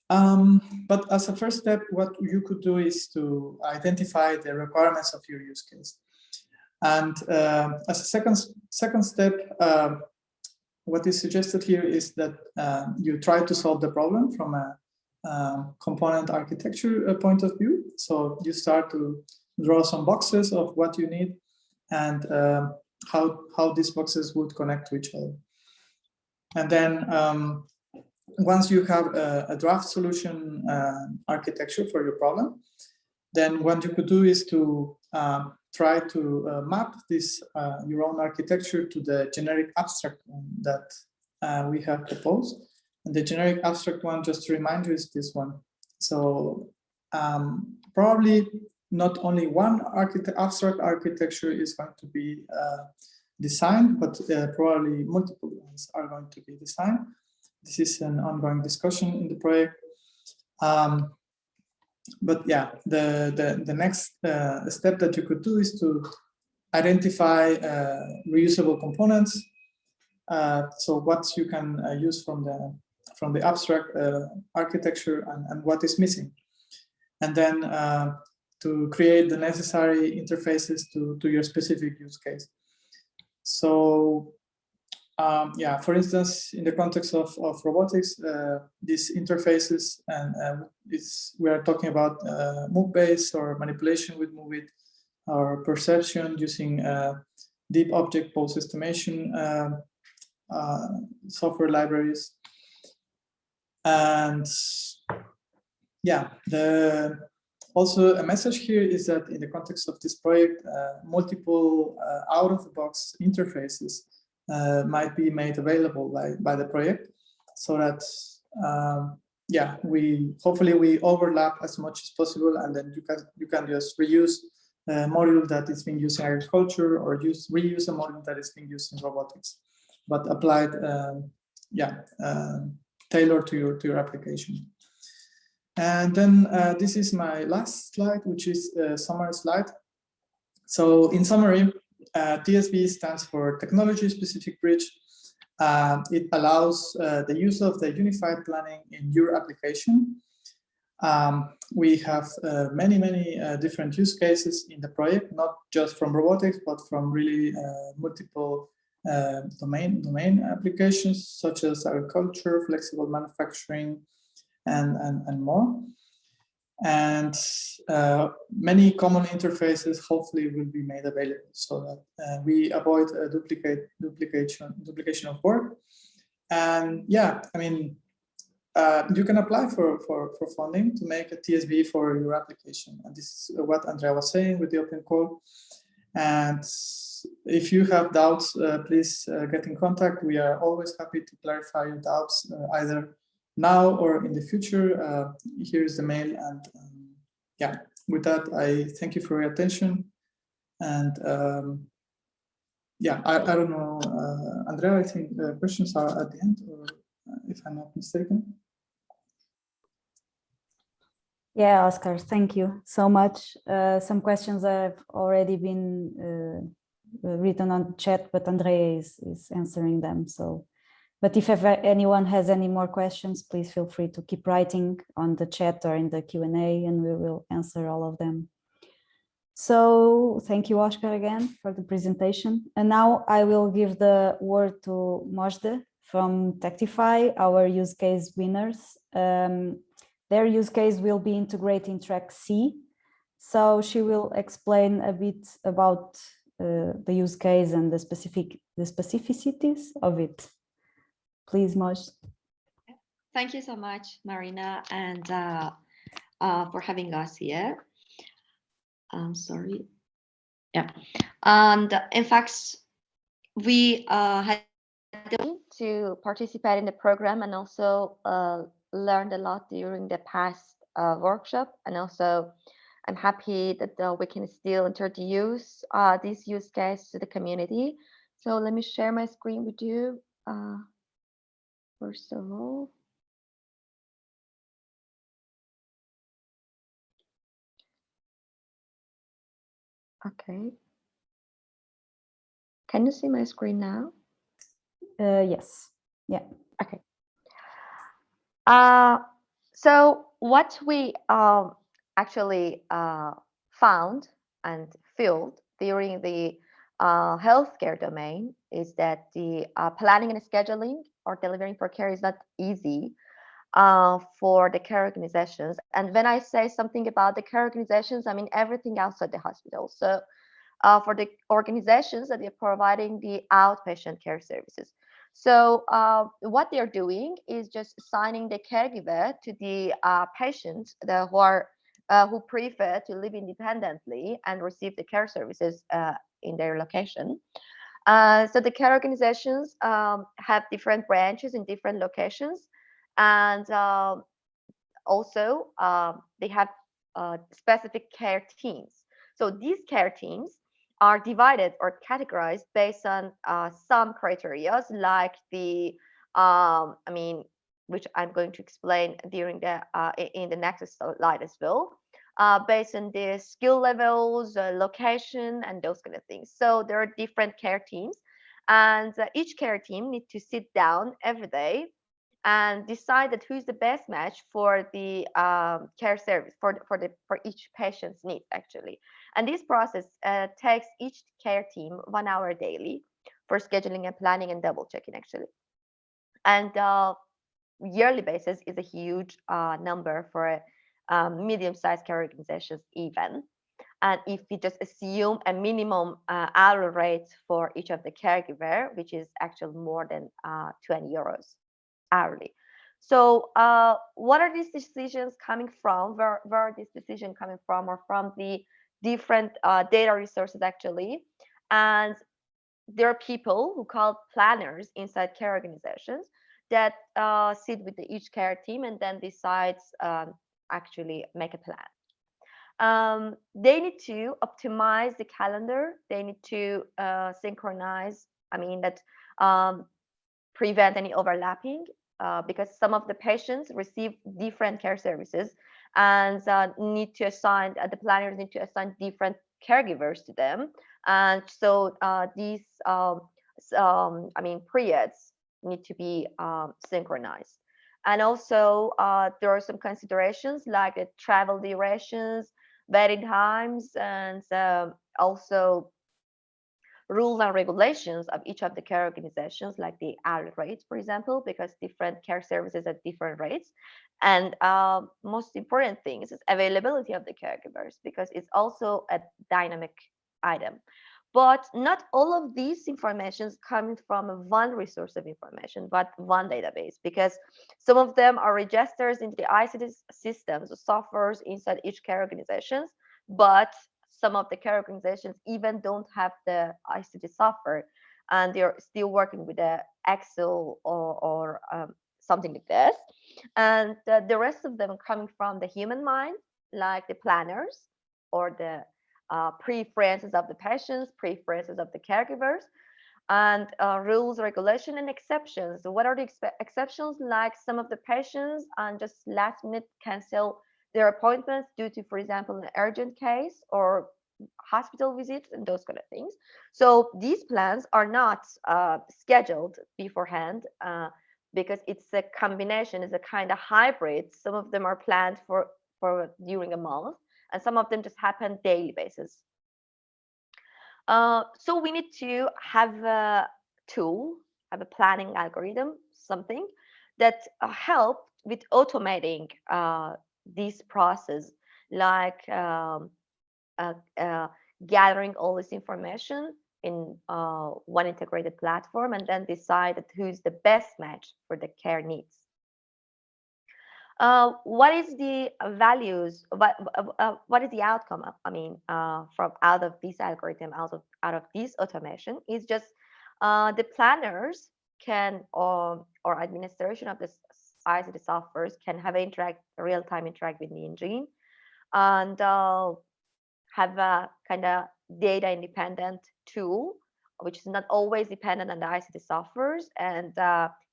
But as a first step, what you could do is to identify the requirements of your use case. And as a second step, what is suggested here is that you try to solve the problem from a component architecture point of view. So you start to draw some boxes of what you need and how these boxes would connect to each other. And then once you have a draft solution architecture for your problem, then what you could do is to try to map this your own architecture to the generic abstract one that we have proposed. And the generic abstract one, just to remind you, is this one. So probably not only one abstract architecture is going to be designed, but probably multiple ones are going to be designed. This is an ongoing discussion in the project. But yeah, the next step that you could do is to identify reusable components. So what you can use from the abstract architecture and what is missing, and then to create the necessary interfaces to your specific use case. So yeah, for instance, in the context of robotics, these interfaces, and we are talking about move-based or manipulation with move-it, or perception using deep object pose estimation software libraries. And yeah, also a message here is that in the context of this project, multiple out-of-the-box interfaces might be made available by the project, so that yeah, hopefully we overlap as much as possible, and then you can just reuse a module that is being used in agriculture, or reuse a module that is being used in robotics, but applied yeah, tailored to your application. And then this is my last slide, which is a summary slide. So in summary, TSB stands for Technology Specific Bridge. It allows the use of the unified planning in your application. We have many different use cases in the project, not just from robotics, but from really multiple domain applications, such as agriculture, flexible manufacturing, and more. And many common interfaces hopefully will be made available, so that we avoid duplication of work. And yeah, I mean, you can apply for funding to make a TSB for your application, and this is what Andrea was saying with the open call. And if you have doubts, please get in contact. We are always happy to clarify your doubts, either now or in the future. Here's the mail, and yeah, with that, I thank you for your attention. And yeah, I don't know, Andrea, I think the questions are at the end, or if I'm not mistaken. Yeah, Oscar, thank you so much. Some questions have already been written on chat, but Andrea is answering them. So, but if ever anyone has any more questions, please feel free to keep writing on the chat or in the Q&A, and we will answer all of them. So thank you, Oscar, again for the presentation. And now I will give the word to Mozhde from Taktify, our use case winners. Their use case will be integrating TrackC. So she will explain a bit about the use case and the specificities of it. Please, Mozhde. Thank you so much, Marina, and for having us here. I'm sorry. Yeah, and in fact, we had to participate in the program, and also learned a lot during the past workshop. And also, I'm happy that we can still introduce this use case to the community. So let me share my screen with you. First of all. Okay. Can you see my screen now? Yes. Yeah. Okay. So what we actually found and felt during the healthcare domain is that the planning and scheduling or delivering for care is not easy for the care organizations. And when I say something about the care organizations, I mean everything outside the hospital. So for the organizations that are providing the outpatient care services. So what they're doing is just assigning the caregiver to the patients who prefer to live independently and receive the care services in their location. So the care organizations have different branches in different locations, and also they have specific care teams. So these care teams are divided or categorized based on some criteria, like the, which I'm going to explain during the in the next slide as well, based on the skill levels, location, and those kind of things. So there are different care teams, And each care team needs to sit down every day and decide that who's the best match for the care service for each patient's needs actually. And this process takes each care team 1 hour daily for scheduling and planning and double checking actually. And yearly basis is a huge number for medium-sized care organizations even. And if we just assume a minimum hourly rate for each of the caregiver, which is actually more than 20 euros hourly. So what are these decisions coming from? Where are these decisions coming from? Or from the different data resources actually. And there are people who call planners inside care organizations that sit with each care team and then decides actually make a plan. They need to optimize the calendar. They need to synchronize, prevent any overlapping because some of the patients receive different care services and the planners need to assign different caregivers to them. And so these periods need to be synchronized. And also there are some considerations like the travel durations, waiting times, and also rules and regulations of each of the care organizations, like the hourly rates, for example, because different care services at different rates. And most important thing is availability of the caregivers, because it's also a dynamic item. But not all of these information is coming from one resource of information, but one database, because some of them are registers into the ICT systems, or softwares inside each care organizations, but some of the care organizations even don't have the ICT software, and they're still working with the Excel or something like this. And the rest of them are coming from the human mind, like the planners or the preferences of the patients, preferences of the caregivers, and rules, regulation, and exceptions. What are the exceptions? Like some of the patients and just last minute cancel their appointments due to, for example, an urgent case or hospital visits and those kind of things. So these plans are not scheduled beforehand because it's a combination, it's a kind of hybrid. Some of them are planned for during a month, and some of them just happen daily basis. So we need to have a tool, have a planning algorithm, something that help with automating this process, like gathering all this information in one integrated platform and then decide who's the best match for the care needs. What is the values? What is the outcome? From out of this algorithm, out of this automation, is just the planners can or administration of this ICT softwares can have real-time interact with the engine, and have a kind of data independent tool, which is not always dependent on the ICT softwares, and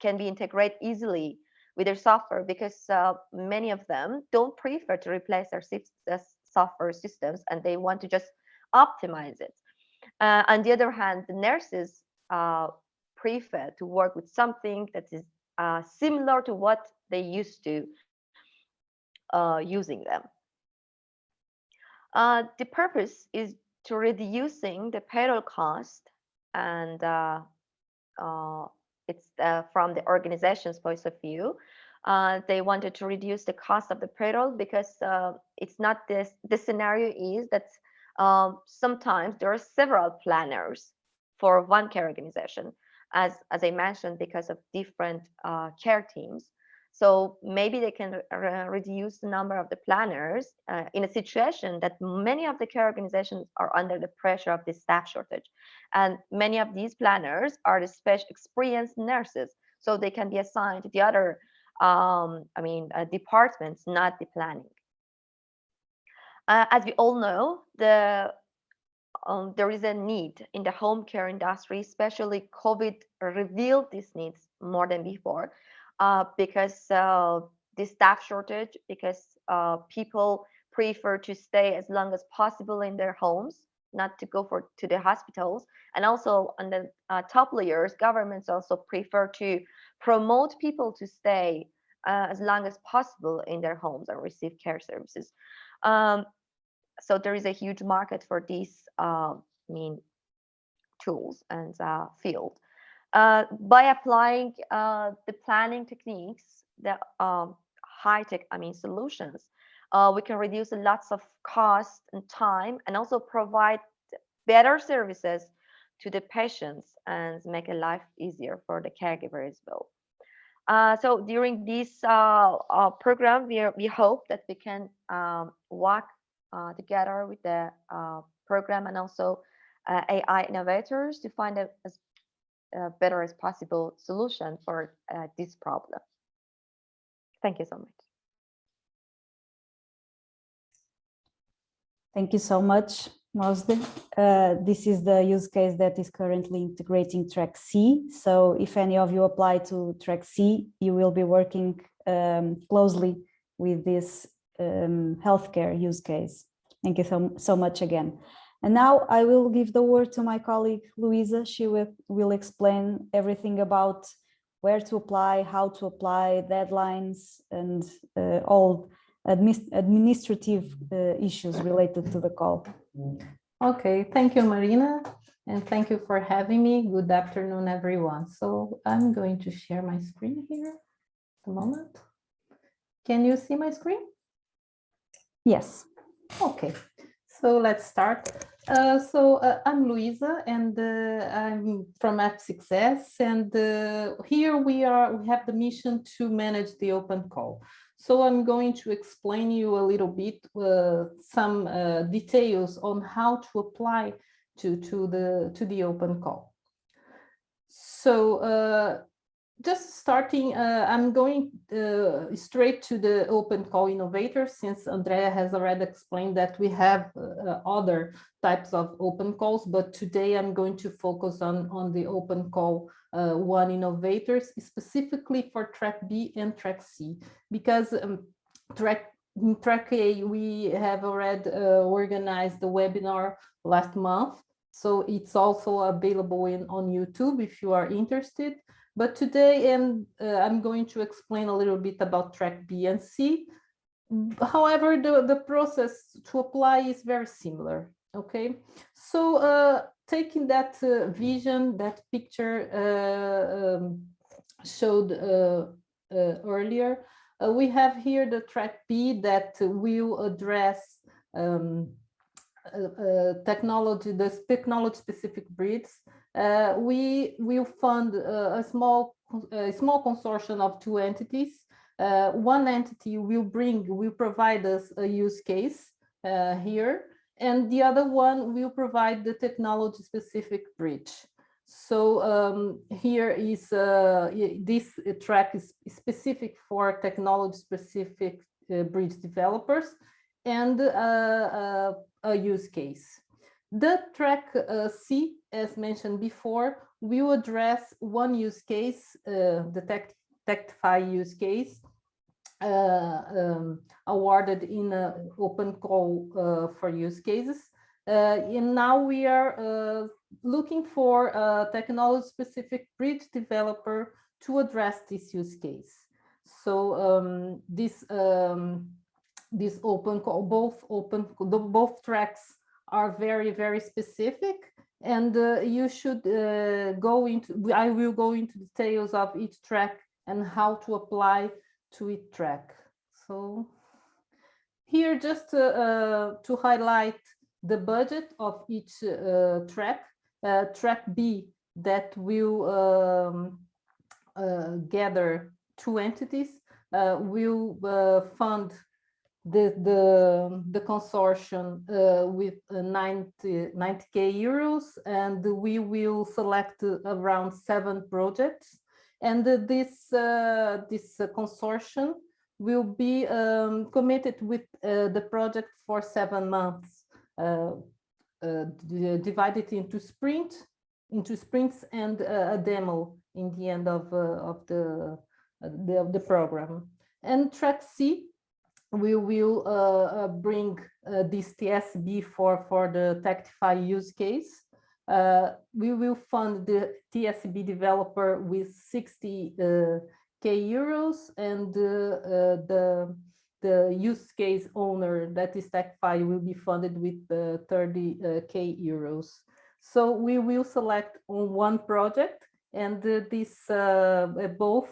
can be integrated easily with their software, because many of them don't prefer to replace their software systems and they want to just optimize it. On the other hand, the nurses prefer to work with something that is similar to what they used to using them. The purpose is to reducing the payroll cost, and it's from the organization's point of view. They wanted to reduce the cost of the payroll because it's not this. The scenario is that sometimes there are several planners for one care organization, as I mentioned, because of different care teams. So maybe they can reduce the number of the planners in a situation that many of the care organizations are under the pressure of the staff shortage. And many of these planners are the special experienced nurses, so they can be assigned to the other departments, not the planning. As we all know, there is a need in the home care industry, especially COVID revealed these needs more than before. Because the staff shortage, because people prefer to stay as long as possible in their homes not to go to the hospitals. And also on the top layers, governments also prefer to promote people to stay as long as possible in their homes and receive care services. So there is a huge market for these tools and field. By applying the planning techniques, the high-tech solutions, we can reduce lots of cost and time, and also provide better services to the patients and make a life easier for the caregiver as well. So during this program, we hope that we can work together with the program and also AI innovators to find as better as possible solution for this problem. Thank you so much. Thank you so much, Mozhde. This is the use case that is currently integrating TrackC. So if any of you apply to TrackC, you will be working closely with this healthcare use case. Thank you so much again. And now I will give the word to my colleague, Luisa. She will explain everything about where to apply, how to apply, deadlines, and all administrative issues related to the call. Okay, thank you, Marina, and thank you for having me. Good afternoon, everyone. So I'm going to share my screen here. A moment. Can you see my screen? Yes. Okay, so let's start. I'm Luisa, and I'm from F6S, and here we have the mission to manage the open call. So I'm going to explain you a little bit some details on how to apply to the open call. So just starting, I'm going straight to the open call innovators, since Andrea has already explained that we have other types of open calls, but today I'm going to focus on the open call one innovators, specifically for Track B and Track C, because in Track A, we have already organized the webinar last month, so it's also available on YouTube if you are interested. But today I'm going to explain a little bit about Track B and C. However, the process to apply is very similar, okay? So taking that vision, that picture showed earlier, we have here the Track B that will address technology-specific breeds. We will fund a small consortium of two entities. One entity will provide us a use case here, and the other one will provide the technology-specific bridge. So here is this track is specific for technology-specific bridge developers and a use case. The Track C, as mentioned before, will address one use case, the Taktify use case, awarded in an open call for use cases. And now we are looking for a technology-specific bridge developer to address this use case. So this open call, both tracks are very, very specific, and you should go into, I will go into details of each track and how to apply to each track. So here, just to highlight the budget of each track. Track B, that will gather two entities, will fund the consortium with 90K euros, and we will select around 7 projects. And this consortium will be committed with the project for 7 months, divided into sprints and a demo in the end of the program. And Track C we will bring this TSB for the Taktify use case. We will fund the TSB developer with 60K euros, and the use case owner, that is Taktify, will be funded with 30K euros. So we will select on one project, and both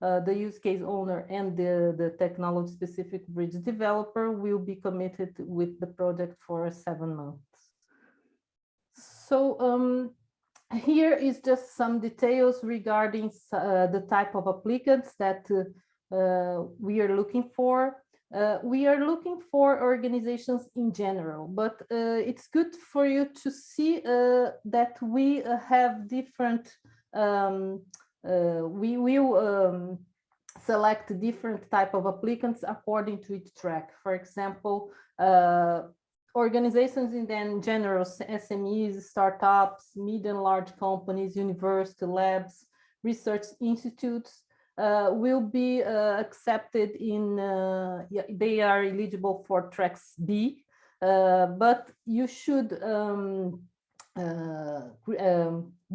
the use case owner and the technology specific bridge developer will be committed with the project for 7 months. So here is just some details regarding the type of applicants that we are looking for. We are looking for organizations in general, but it's good for you to see that we have different, we will select different type of applicants according to each track. For example, organizations in general, SMEs, startups, mid and large companies, university labs, research institutes, will be accepted in, they are eligible for TrackC, but you should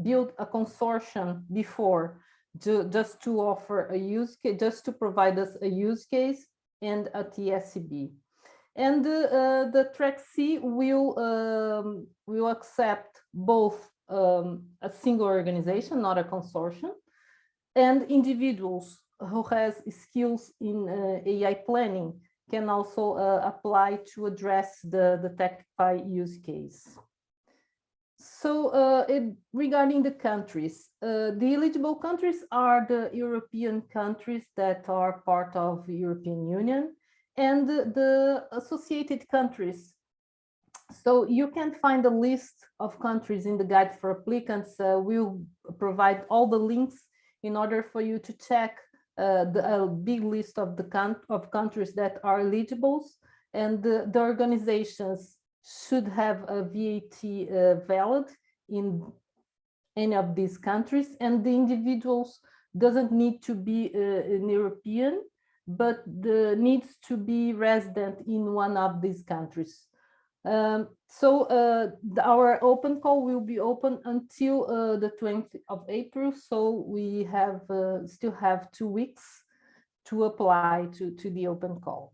build a consortium before, just to offer a use case, just to provide us a use case and a TSB. And the TrackC will accept both a single organization, not a consortium, and individuals who has skills in AI planning can also apply to address the Taktify use case. So regarding the countries, the eligible countries are the European countries that are part of the European Union and the associated countries. So you can find a list of countries in the guide for applicants. We'll provide all the links in order for you to check the big list of countries that are eligible, and the organizations should have a VAT valid in any of these countries, and the individuals doesn't need to be an European, but needs to be resident in one of these countries. Our open call will be open until the 20th of April. So we have still have 2 weeks to apply to the open call.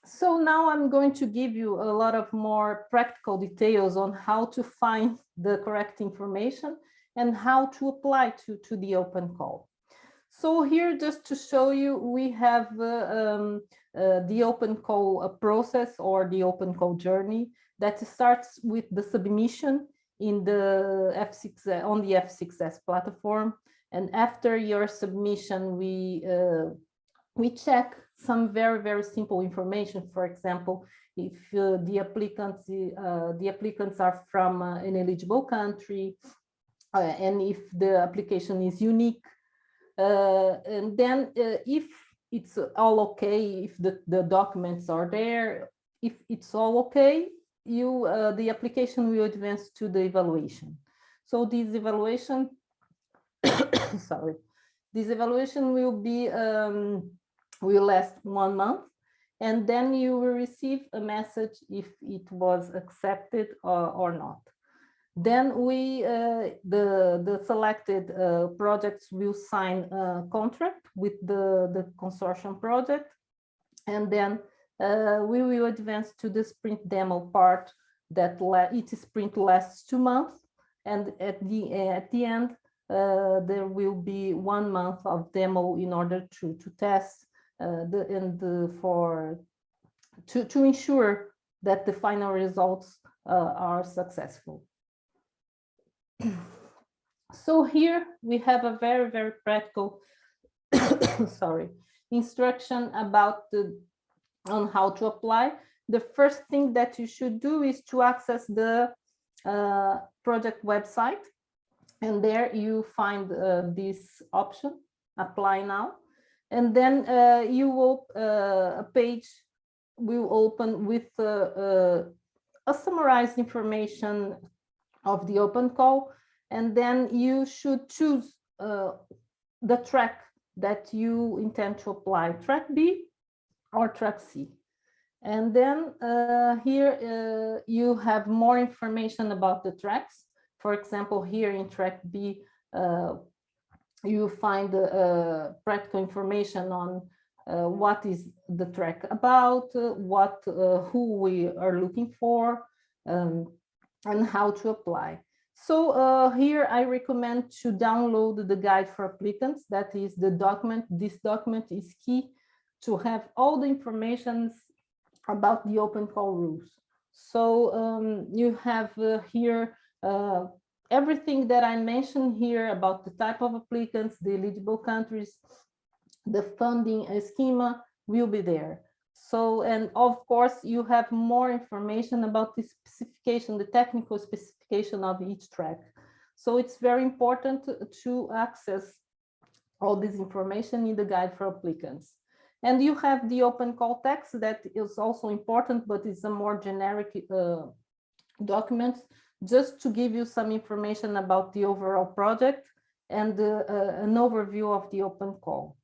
So now I'm going to give you a lot of more practical details on how to find the correct information and how to apply to the open call. So here, just to show you, we have the open call process, or the open call journey, that starts with the submission in the F6 on the F6S platform. And after your submission, we check some very simple information. For example, if the applicants are from an eligible country, and if the application is unique. And then if it's all okay, if the documents are there, if it's all okay, the application will advance to the evaluation. So this evaluation, sorry, this evaluation will be will last 1 month, and then you will receive a message if it was accepted or not. Then the selected projects will sign a contract with the consortium project, and then we will advance to the sprint demo part. That each sprint lasts 2 months, and at the end there will be 1 month of demo in order to test to ensure that the final results are successful. So here we have a very practical sorry, instruction about on how to apply. The first thing that you should do is to access the project website, and there you find this option, apply now, and then a page will open with a summarized information of the open call, and then you should choose the track that you intend to apply, track B or track C. And then here you have more information about the tracks. For example, here in track B, you find practical information on what is the track about, who we are looking for, and how to apply. So here I recommend to download the guide for applicants. That is the document. This document is key to have all the information about the open call rules. So you have here everything that I mentioned here about the type of applicants, the eligible countries, the funding schema will be there. So, and of course, you have more information about the specification, the technical specification of each track. So it's very important to access all this information in the guide for applicants. And you have the open call text that is also important, but it's a more generic document, just to give you some information about the overall project and an overview of the open call.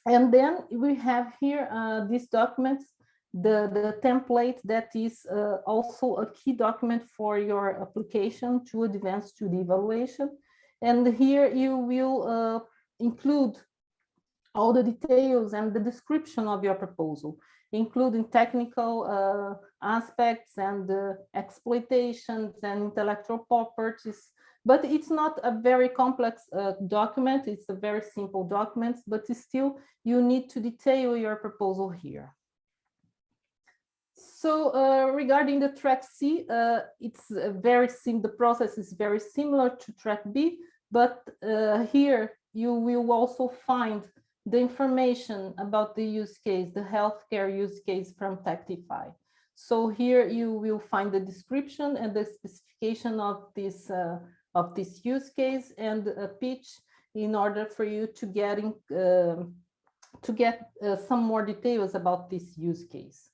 And then we have here these documents, the template that is also a key document for your application to advance to the evaluation. And here you will include all the details and the description of your proposal, including technical aspects and exploitations and intellectual properties. But it's not a very complex document. It's a very simple document, but still you need to detail your proposal here. So regarding the TrackC, it's very the process is very similar to Track B, but here you will also find the information about the use case, the healthcare use case from Taktify. So here you will find the description and the specification of this use case and a pitch in order for you to get some more details about this use case.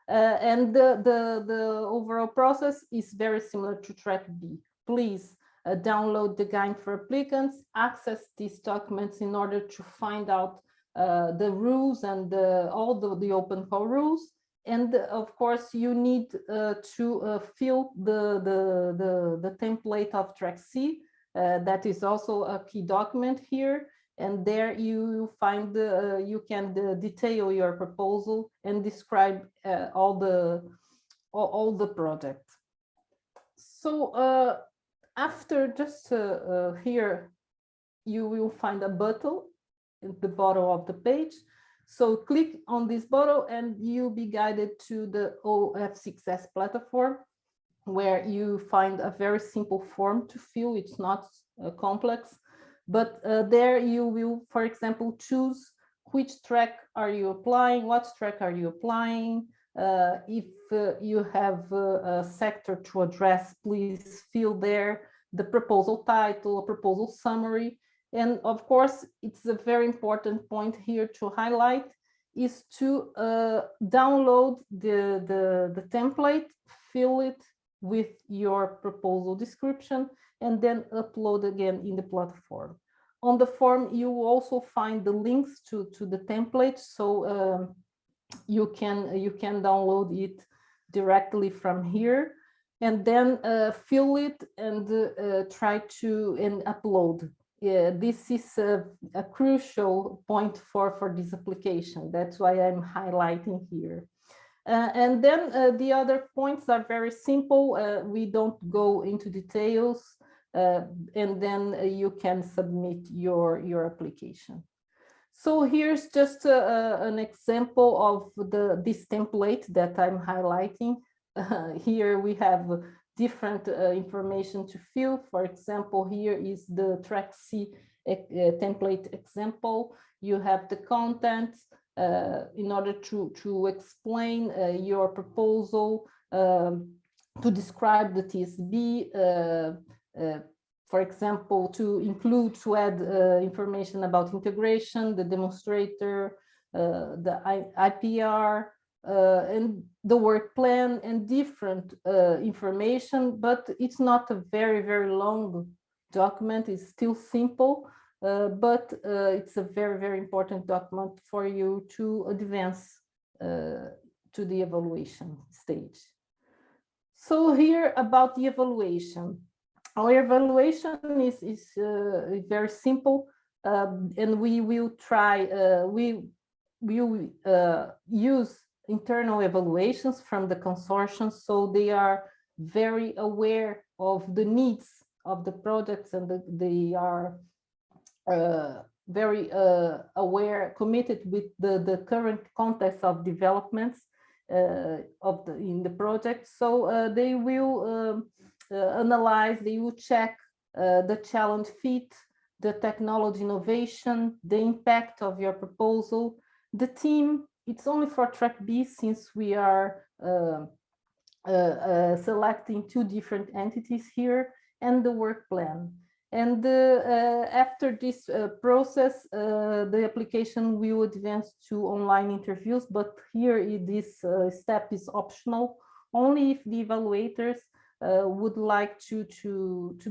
And the overall process is very similar to Track B. Please download the guide for applicants, access these documents in order to find out the rules and all the open call rules. And of course, you need to fill the template of TrackC. That is also a key document here. And there you find you can detail your proposal and describe all the project. So after just here, you will find a button at the bottom of the page. So click on this button and you'll be guided to the OF6S platform, where you find a very simple form to fill. It's not complex, but there you will, for example, choose which track are you applying, what track are you applying. If you have a sector to address, please fill there the proposal title, a proposal summary. And of course, it's a very important point here to highlight is to download the template, fill it with your proposal description, and then upload again in the platform. On the form, you will also find the links to the template, so you can download it directly from here, and then fill it and try to upload. This is a crucial point for this application. That's why I'm highlighting here. And then the other points are very simple. We don't go into details, and then you can submit your application. So here's just an example of this template that I'm highlighting. Here we have different information to fill. For example, here is the TrackC template example. You have the contents in order to explain your proposal, to describe the TSB, for example, to add information about integration, the demonstrator, the IPR, and the work plan and different information, but it's not a very long document. It's still simple, but it's a very important document for you to advance to the evaluation stage. So here about the evaluation. Our evaluation is very simple, and we will try, we will use internal evaluations from the consortium, so they are very aware of the needs of the projects, and they are very aware, committed with the current context of developments in the project. So they will analyze, they will check the challenge fit, the technology innovation, the impact of your proposal. The team, it's only for track B, since we are selecting two different entities here, and the work plan. And after this process, the application will advance to online interviews, but here this step is optional, only if the evaluators would like to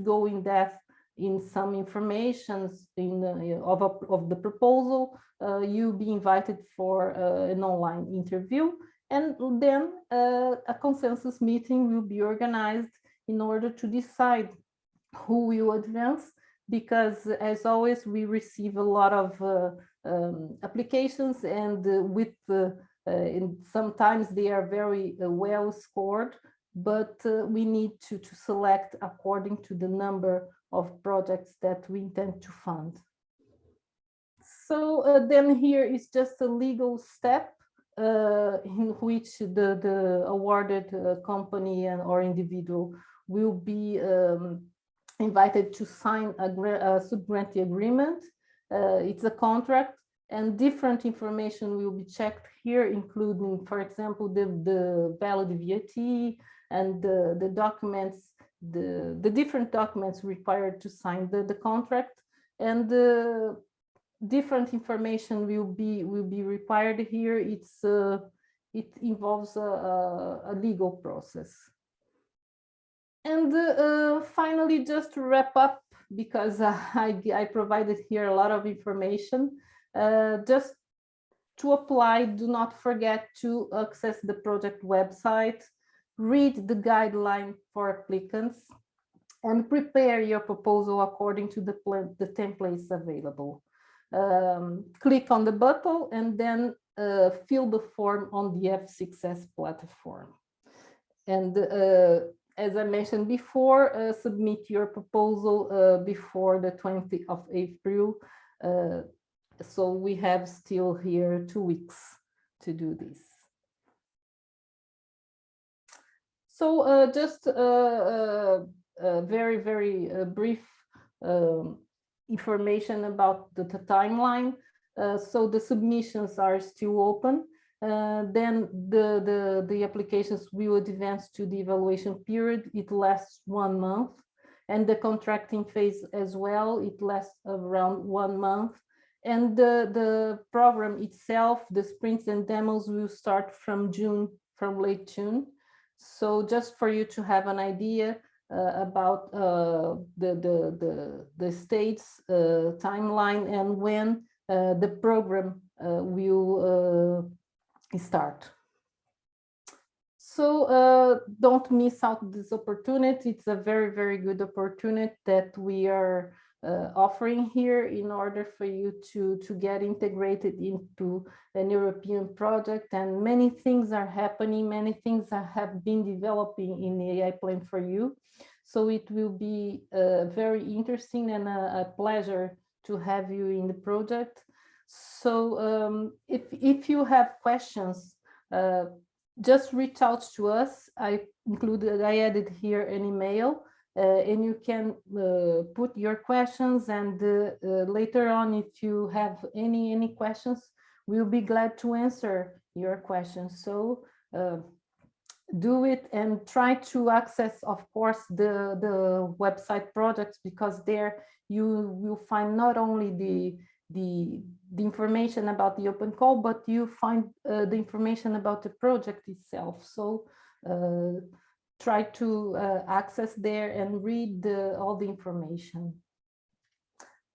go in depth in some information of the proposal. You'll be invited for an online interview, and then a consensus meeting will be organized in order to decide who will advance, because as always we receive a lot of applications, and and sometimes they are very well scored, but we need to select according to the number of projects that we intend to fund. So then here is just a legal step in which the awarded company or individual will be invited to sign a sub-grantee agreement. It's a contract, and different information will be checked here, including, for example, the valid VAT and the documents, the different documents required to sign the contract, and the different information will be required here. It involves a legal process. And finally, just to wrap up, because I provided here a lot of information, just to apply, do not forget to access the project website, read the guideline for applicants, and prepare your proposal according to the templates available. Click on the button and then fill the form on the F6S platform. And as I mentioned before, submit your proposal before the 20th of April. So we have still here 2 weeks to do this. So just a very, very brief information about the timeline. So the submissions are still open. Then the applications will advance to the evaluation period. It lasts 1 month, and the contracting phase as well, it lasts around 1 month. And the program itself, the sprints and demos, will start from late June. So just for you to have an idea about the state's timeline and when the program will start. So don't miss out this opportunity. It's a very, very good opportunity that we are offering here in order for you to get integrated into an European project. And many things are happening, many things have been developing in the AIPlan4EU. So it will be very interesting and a pleasure to have you in the project. So if you have questions, just reach out to us. I added here an email, and you can put your questions, and later on, if you have any questions, we'll be glad to answer your questions. So do it, and try to access, of course, the website projects, because there you will find not only the information about the open call, but you find the information about the project itself. So try to access there and read all the information.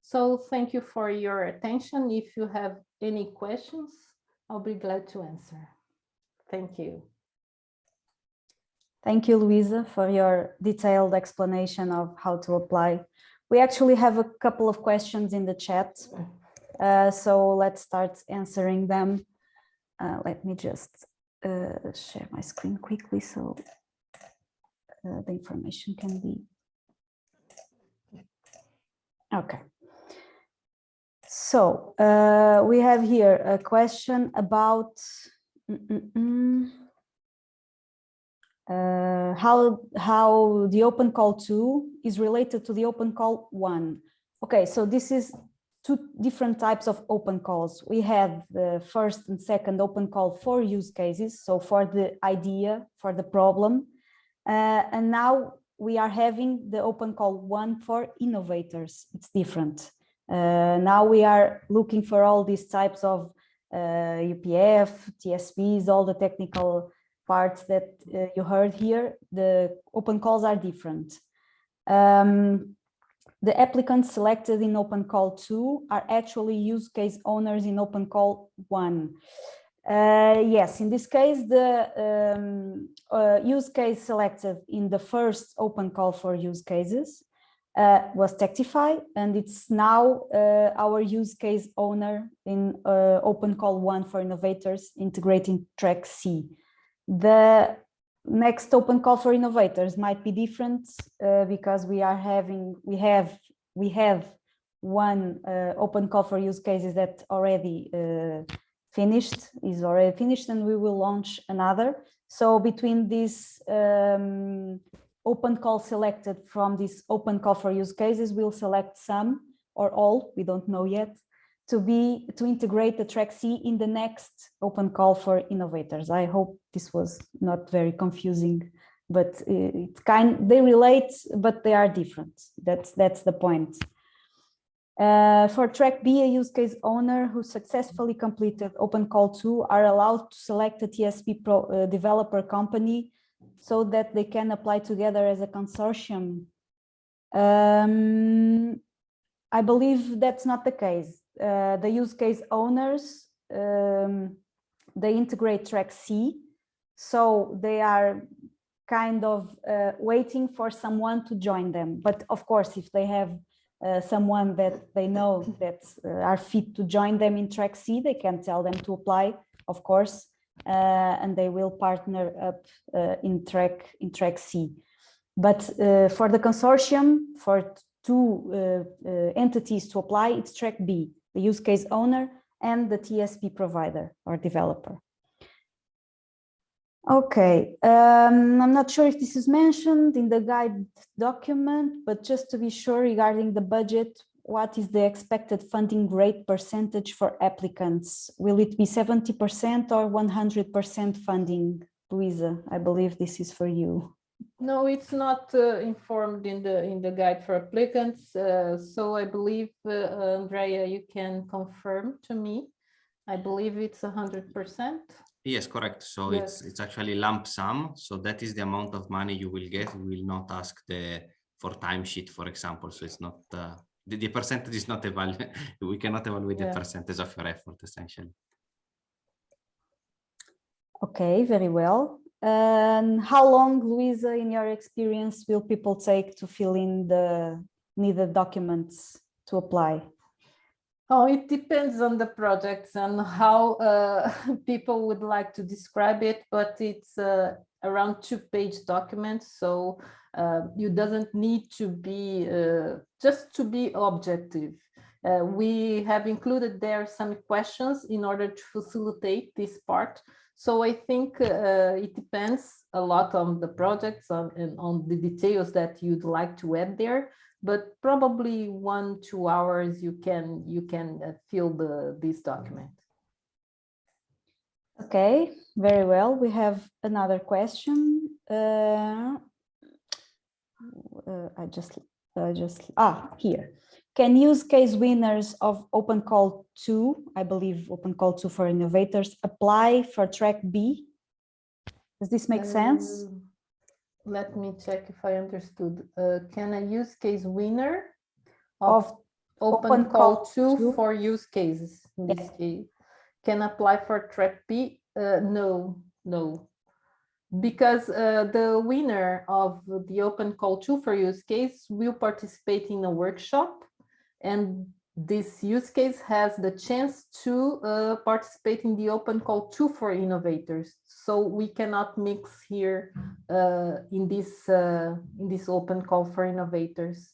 So thank you for your attention. If you have any questions, I'll be glad to answer. Thank you. Thank you, Luisa, for your detailed explanation of how to apply. We actually have a couple of questions in the chat, so let's start answering them. Let me just share my screen quickly so the information can be. Okay. So we have here a question about how the open call 2 is related to the open call 1. Okay, so this is two different types of open calls. We have the first and second open call for use cases, so for the idea, for the problem, and now we are having the open call 1 for innovators. It's different. Now we are looking for all these types of UPF, TSVs, all the technical parts that you heard here. The open calls are different. The applicants selected in open call 2 are actually use case owners in open call 1. Yes, in this case, the use case selected in the first open call for use cases was Taktify, and it's now our use case owner in open call 1 for innovators integrating TrackC. The next open call for innovators might be different because we have one open call for use cases that already is already finished, and we will launch another. So between this open call selected from this open call for use cases, we'll select some or all, we don't know yet, to integrate the TrackC in the next open call for innovators. I hope this was not very confusing, but they relate, but they are different. That's the point. For TrackB, a use case owner who successfully completed open call 2 are allowed to select a TSP developer company so that they can apply together as a consortium. I believe that's not the case. The use case owners, they integrate TrackC, so they are kind of waiting for someone to join them. But of course, if they have someone that they know that are fit to join them in TrackC, they can tell them to apply, of course, and they will partner up in TrackC. But for the consortium, for two entities to apply, it's TrackB, the use case owner, and the TSP provider or developer. Okay, I'm not sure if this is mentioned in the guide document, but just to be sure regarding the budget, what is the expected funding rate percentage for applicants? Will it be 70% or 100% funding? Luisa, I believe this is for you. No, it's not informed in the guide for applicants. So I believe, Andrea, you can confirm to me. I believe it's 100%. Yes, correct. So yes. it's actually lump sum. So that is the amount of money you will get. We will not ask for timesheet, for example. So it's not the percentage is not evaluated. We cannot evaluate the percentage of your effort, essentially. Okay, very well. And how long, Luisa, in your experience, will people take to fill in the needed documents to apply? Oh, it depends on the projects and how people would like to describe it, but it's around 2-page documents. So you doesn't need to be just to be objective. We have included there some questions in order to facilitate this part. So I think it depends a lot on the projects and on the details that you'd like to add there. But probably 1-2 hours you can fill this document. Okay, very well. We have another question. Here. Can use case winners of open call 2, I believe open call 2 for innovators, apply for TrackB? Does this make sense? Let me check if I understood. Can a use case winner of open call 2 for use cases in this case can apply for TrackB? No, no. Because the winner of the Open Call 2 for use case will participate in a workshop, and this use case has the chance to participate in the Open Call 2 for Innovators. So we cannot mix here in this Open Call for Innovators.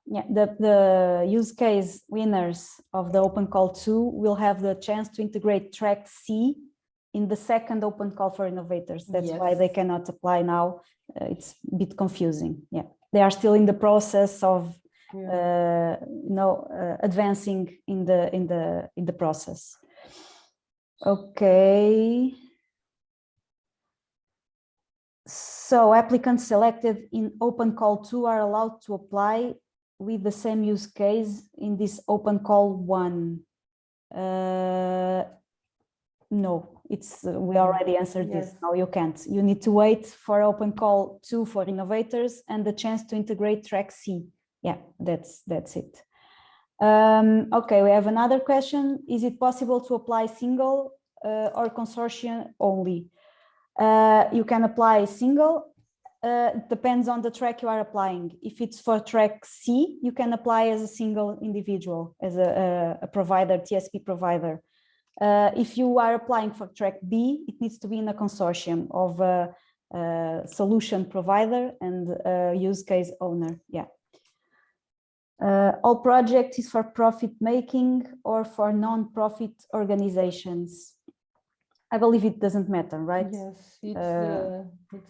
Yeah, the use case winners of the Open Call 2 will have the chance to integrate TrackC in the second Open Call for Innovators. That's why they cannot apply now. It's a bit confusing. Yeah, they are still in the process of advancing in the process. Okay. So applicants selected in Open Call 2 are allowed to apply with the same use case in this Open Call 1. No, we already answered this. No, you can't. You need to wait for Open Call 2 for Innovators and the chance to integrate TrackC. Yeah, that's it. Okay, we have another question. Is it possible to apply single or consortium only? You can apply single. Depends on the track you are applying. If it's for TrackC, you can apply as a single individual, as a provider, TSP provider. If you are applying for track B, it needs to be in a consortium of a solution provider and a use case owner. Yeah. All project is for profit making or for non-profit organizations. I believe it doesn't matter, right? Yes, it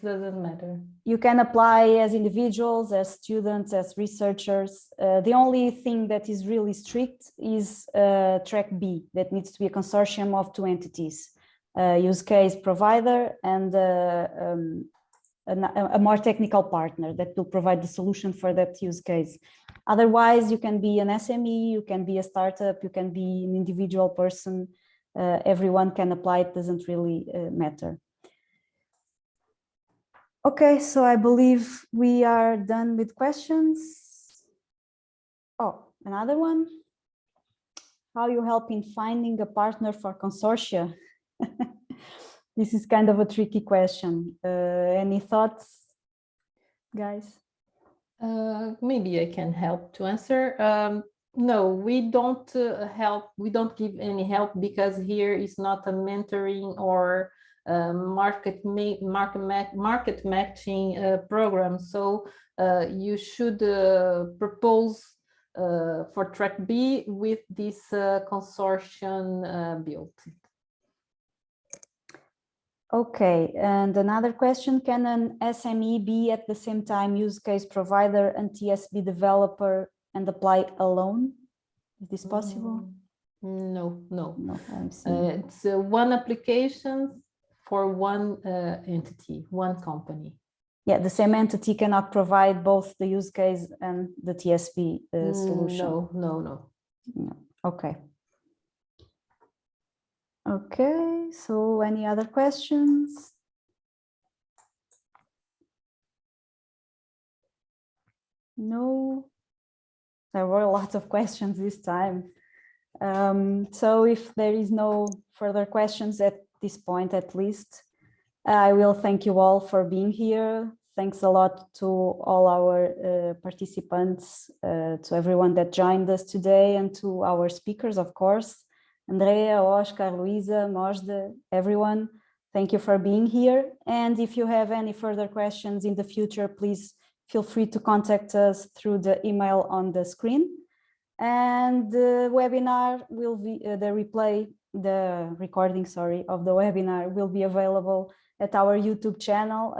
doesn't matter. You can apply as individuals, as students, as researchers. The only thing that is really strict is track B, that needs to be a consortium of 2 entities, use case provider and a more technical partner that will provide the solution for that use case. Otherwise, you can be an SME, you can be a startup, you can be an individual person. Everyone can apply, it doesn't really matter. Okay, so I believe we are done with questions. Oh, another one. How you help in finding a partner for consortia? This is kind of a tricky question. Any thoughts, guys? Maybe I can help to answer. No, we don't help. We don't give any help because here is not a mentoring or market matching program. So you should propose for track B with this consortium built. Okay, and another question, can an SME be at the same time use case provider and TSP developer and apply alone? Is this possible? No. It's one application for one entity, one company. Yeah, the same entity cannot provide both the use case and the TSP solution. No. Okay. Okay, so any other questions? No. There were lots of questions this time. So if there is no further questions at this point, at least, I will thank you all for being here. Thanks a lot to all our participants, to everyone that joined us today, and to our speakers, of course, Andrea, Oscar, Luisa, Mozhde, everyone. Thank you for being here. And if you have any further questions in the future, please feel free to contact us through the email on the screen. And the webinar will be, the recording, sorry, of the webinar will be available at our YouTube channel,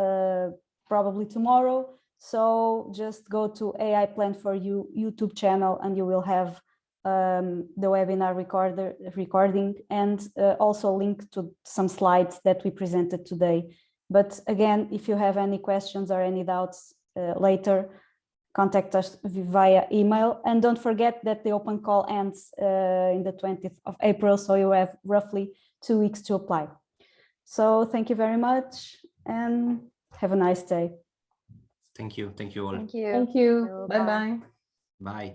probably tomorrow. So just go to AIPlan4EU YouTube channel and you will have the webinar recording and also link to some slides that we presented today. But again, if you have any questions or any doubts later, contact us via email. And don't forget that the open call ends in the 20th of April, so you have roughly 2 weeks to apply. So thank you very much and have a nice day. Thank you all. Thank you. Thank you. Bye-bye. Bye.